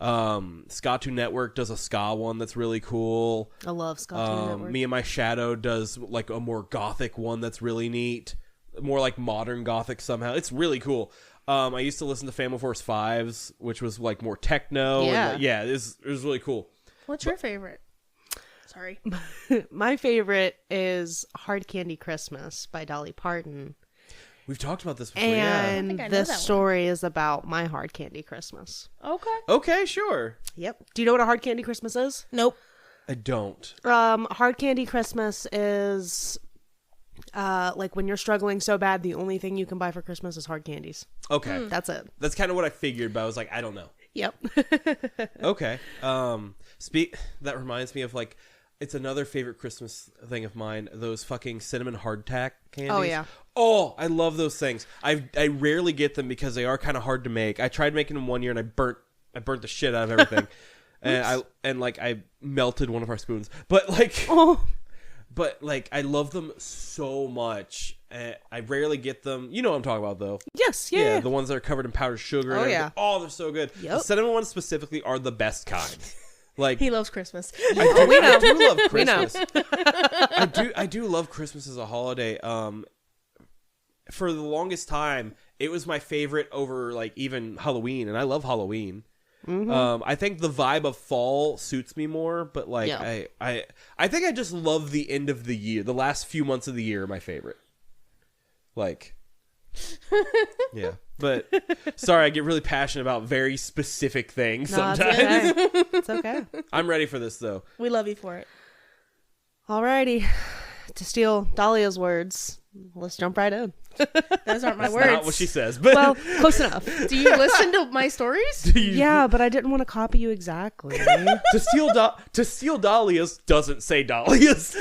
Ska 2 Network does a ska one that's really cool. I love Ska 2 Network. Me and My Shadow does like a more gothic one that's really neat, more like modern gothic somehow. It's really cool. I used to listen to Family Force 5s, which was like more techno. Yeah. And, it was really cool. What's your favorite? Sorry. My favorite is Hard Candy Christmas by Dolly Parton. We've talked about this before, and this story is about my Hard Candy Christmas. Okay, sure. Yep. Do you know what a Hard Candy Christmas is? Nope. I don't. Hard Candy Christmas is like when you're struggling so bad, the only thing you can buy for Christmas is hard candies. Okay. That's it. That's kind of what I figured, but I was like, I don't know. Yep. Okay. That reminds me of like, it's another favorite Christmas thing of mine, those fucking cinnamon hardtack candies. Oh, yeah. Oh, I love those things. I rarely get them because they are kind of hard to make. I tried making them one year and I burnt the shit out of everything. and I melted one of our spoons. But like I love them so much. I rarely get them. You know what I'm talking about, though. Yes, yeah. The ones that are covered in powdered sugar. Oh, yeah. Oh, they're so good. Yep. The cinnamon ones specifically are the best kind. Like he loves Christmas. I do love Christmas. I do love Christmas as a holiday. For the longest time, it was my favorite over like even Halloween, and I love Halloween. Mm-hmm. I think the vibe of fall suits me more, but like I think I just love the end of the year. The last few months of the year are my favorite. Like, yeah. But sorry, I get really passionate about very specific things sometimes. It's okay. I'm ready for this though. We love you for it. Alrighty. To steal Dalia's words, let's jump right in. Those aren't my That's words. not what she says, but well, close enough. Do you listen to my stories? Yeah, but I didn't want to copy you exactly. To steal Dalia's doesn't say Dalia's.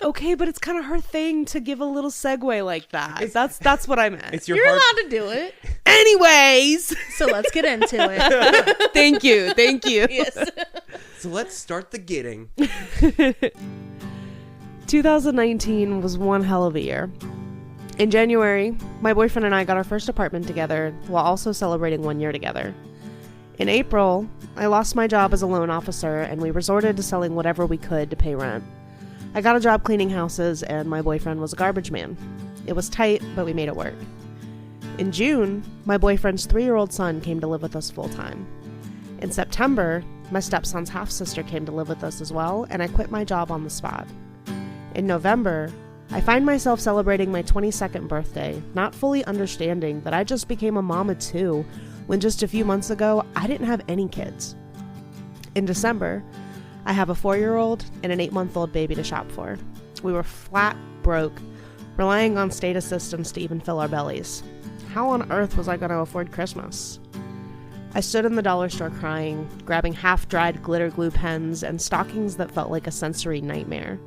Okay, but it's kind of her thing to give a little segue like that. That's what I meant. It's You're allowed to do it. Anyways, so let's get into it. Thank you. Yes. So let's start the getting. 2019 was one hell of a year. In January, my boyfriend and I got our first apartment together while also celebrating 1 year together. In April, I lost my job as a loan officer and we resorted to selling whatever we could to pay rent. I got a job cleaning houses and my boyfriend was a garbage man. It was tight, but we made it work. In June, my boyfriend's 3-year-old son came to live with us full time. In September, my stepson's half-sister came to live with us as well, and I quit my job on the spot. In November, I find myself celebrating my 22nd birthday, not fully understanding that I just became a mom of 2 when just a few months ago, I didn't have any kids. In December, I have a 4-year-old and an 8-month-old baby to shop for. We were flat broke, relying on state assistance to even fill our bellies. How on earth was I going to afford Christmas? I stood in the dollar store crying, grabbing half-dried glitter glue pens and stockings that felt like a sensory nightmare.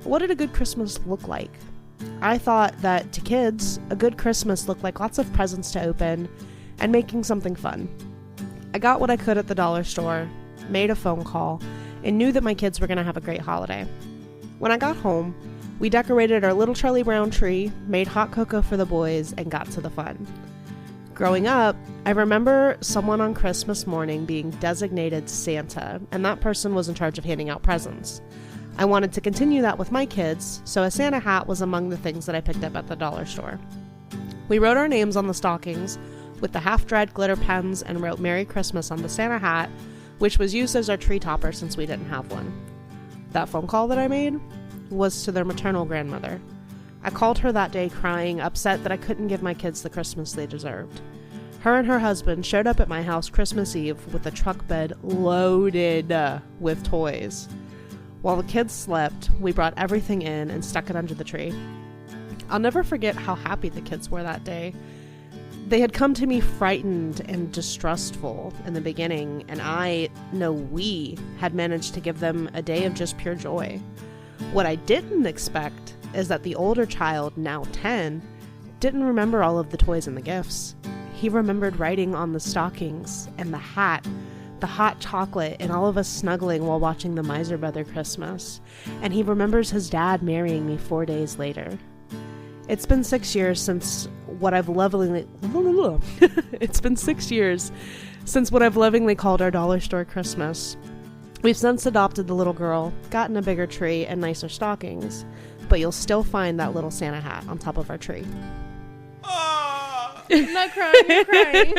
What did a good Christmas look like? I thought that, to kids, a good Christmas looked like lots of presents to open and making something fun. I got what I could at the dollar store, made a phone call, and knew that my kids were going to have a great holiday. When I got home, we decorated our little Charlie Brown tree, made hot cocoa for the boys, and got to the fun. Growing up, I remember someone on Christmas morning being designated Santa, and that person was in charge of handing out presents. I wanted to continue that with my kids, so a Santa hat was among the things that I picked up at the dollar store. We wrote our names on the stockings with the half-dried glitter pens and wrote Merry Christmas on the Santa hat, which was used as our tree topper since we didn't have one. That phone call that I made was to their maternal grandmother. I called her that day crying, upset that I couldn't give my kids the Christmas they deserved. Her and her husband showed up at my house Christmas Eve with a truck bed loaded with toys. While the kids slept, we brought everything in and stuck it under the tree. I'll never forget how happy the kids were that day. They had come to me frightened and distrustful in the beginning, and we had managed to give them a day of just pure joy. What I didn't expect is that the older child, now 10, didn't remember all of the toys and the gifts. He remembered writing on the stockings and the hat, the hot chocolate, and all of us snuggling while watching the Miser Brother Christmas. And he remembers his dad marrying me 4 days later. It's been 6 years since what I've lovingly called our dollar store Christmas. We've since adopted the little girl, gotten a bigger tree and nicer stockings, but you'll still find that little Santa hat on top of our tree. I'm not crying, you're crying.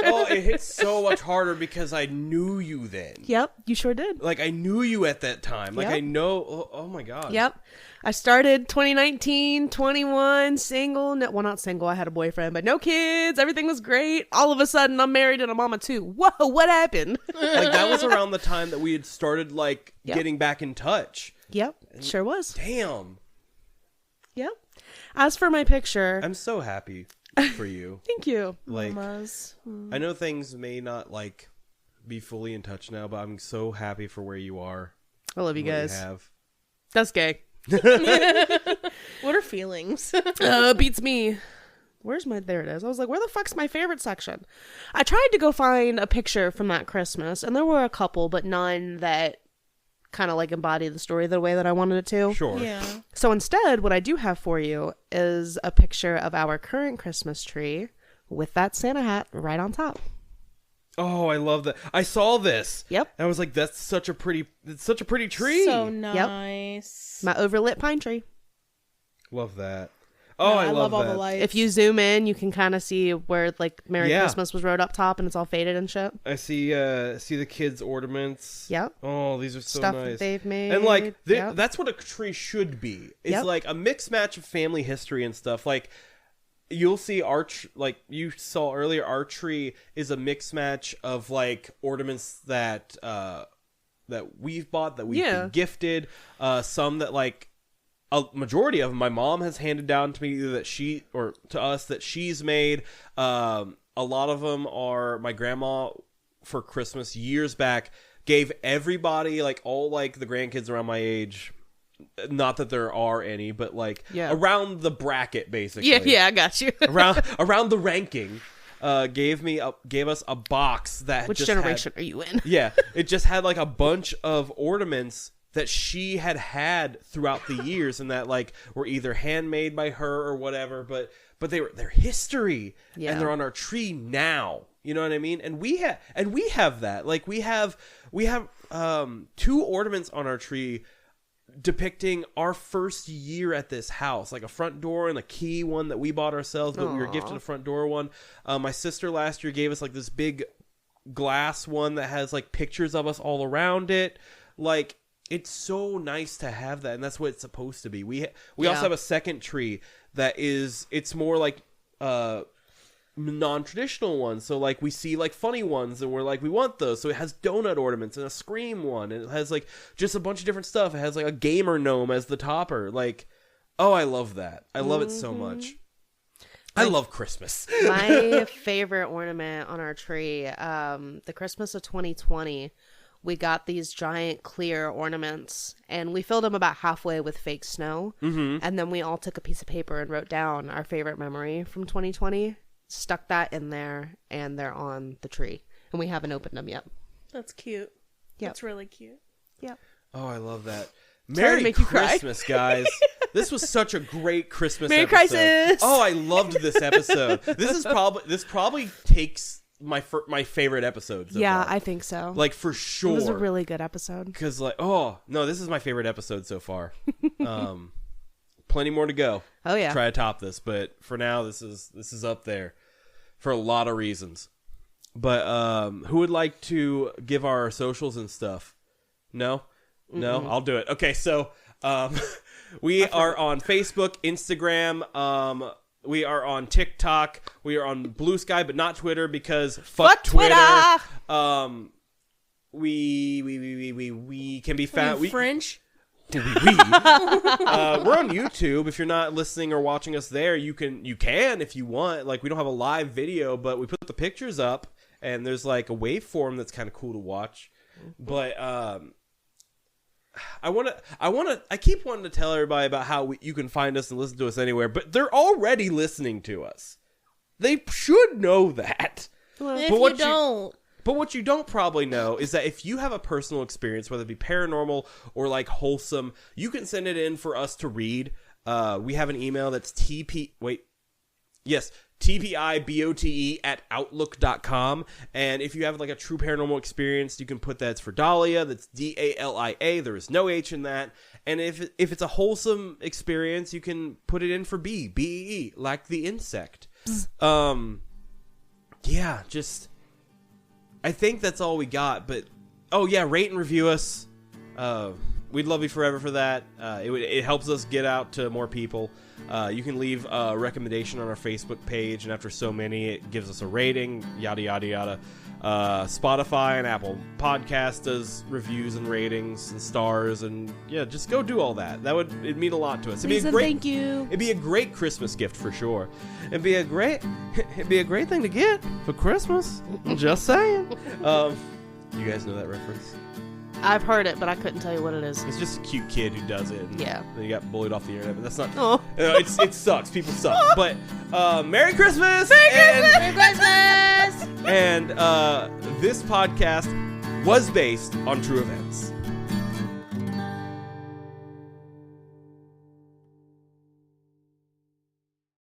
Oh, it hits so much harder because I knew you then. Yep, you sure did. Like, I knew you at that time. Like, yep. I know. Oh my God. Yep. I started 2019, 21, single. No, well, not single. I had a boyfriend, but no kids. Everything was great. All of a sudden, I'm married and a mama too. Whoa, what happened? Like, that was around the time that we had started, like, getting back in touch. Yep, sure was. Damn. Yep. As for my picture, I'm so happy for you. Thank you. Like, I know things may not, like, be fully in touch now, but I'm so happy for where you are. I love you guys. You have. That's gay. What are feelings? Beats me. There it is. I was like, where the fuck's my favorite section? I tried to go find a picture from that Christmas, and there were a couple, but none that kind of like embody the story the way that I wanted it to. Sure. Yeah. So instead, what I do have for you is a picture of our current Christmas tree with that Santa hat right on top. Oh, I love that. I saw this. Yep. And I was like, it's such a pretty tree. So nice. Yep. My overlit pine tree. Love that. Oh, yeah, I love all that. the lights. If you zoom in, you can kind of see where like Merry Yeah. Christmas was wrote up top and it's all faded and shit. I see the kids' ornaments. Yep. Oh, these are so Stuff nice. that they've made. And like Yep. that's what a tree should be. It's Yep. like a mixed match of family history and stuff. Like you'll see like you saw earlier, our tree is a mixed match of like ornaments that we've bought, that we've been gifted, some that like a majority of them my mom has handed down to me, either that she or to us that she's made. A lot of them are my grandma for Christmas years back gave everybody, like all like the grandkids around my age. Not that there are any, but like around the bracket, basically. Yeah, I got you. around the ranking, gave us a box that Which just generation are you in? Yeah, it just had like a bunch of ornaments that she had throughout the years, and that like were either handmade by her or whatever, but they're history, and they're on our tree now. You know what I mean? And we have that. Like we have 2 ornaments on our tree depicting our first year at this house, like a front door and a key one that we bought ourselves, but we were gifted a front door one. My sister last year gave us like this big glass one that has like pictures of us all around it. Like, it's so nice to have that, and that's what it's supposed to be. We also have a second tree that it's more like non-traditional ones. So like we see like funny ones and we're like, we want those. So it has donut ornaments and a Scream one, and it has like just a bunch of different stuff. It has like a gamer gnome as the topper. Like, oh, I love that. I love it so much. I love Christmas. My favorite ornament on our tree, the Christmas of 2020, we got these giant clear ornaments, and we filled them about halfway with fake snow. Mm-hmm. And then we all took a piece of paper and wrote down our favorite memory from 2020, stuck that in there, and they're on the tree. And we haven't opened them yet. That's cute. Yep. That's really cute. Yep. Oh, I love that. Sorry to make you cry. Christmas, guys. This was such a great Christmas Merry episode. Crisis! Oh, I loved this episode. This probably takes my favorite episode so far. I think so. Like, for sure. It was a really good episode. Because, like, oh, no, this is my favorite episode so far. Plenty more to go. Oh, yeah. Try to top this, but for now, this is up there for a lot of reasons. But who would like to give our socials and stuff? No? No? I'll do it. Okay, so we are on Facebook, Instagram, we are on TikTok, we are on Blue Sky, but not Twitter because fuck Twitter. We can be found. French? We're on YouTube. If you're not listening or watching us there, you can if you want. Like, we don't have a live video, but we put the pictures up, and there's like a waveform that's kind of cool to watch. But I keep wanting to tell everybody about how you can find us and listen to us anywhere, but they're already listening to us. They should know that. Well, if you don't. But what you don't probably know is that if you have a personal experience, whether it be paranormal or like wholesome, you can send it in for us to read. We have an email that's TPIBOTE@outlook.com. And if you have like a true paranormal experience, you can put that's for Dalia. That's Dalia. There is no H in that. And if it's a wholesome experience, you can put it in for BEE, like the insect. Yeah, just... I think that's all we got, but rate and review us. We'd love you forever for that. It helps us get out to more people. You can leave a recommendation on our Facebook page, and after so many, it gives us a rating. Yada yada yada. Spotify and Apple Podcast does reviews and ratings and stars, and yeah, just go do all that. It'd mean a lot to us. Thank you. It'd be a great Christmas gift for sure. It'd be a great thing to get for Christmas. Just saying. You guys know that reference? I've heard it, but I couldn't tell you what it is. It's just a cute kid who does it. Yeah. Then he got bullied off the internet, but that's not... Oh. It sucks. People suck. But Merry Christmas! Merry Christmas! And this podcast was based on true events.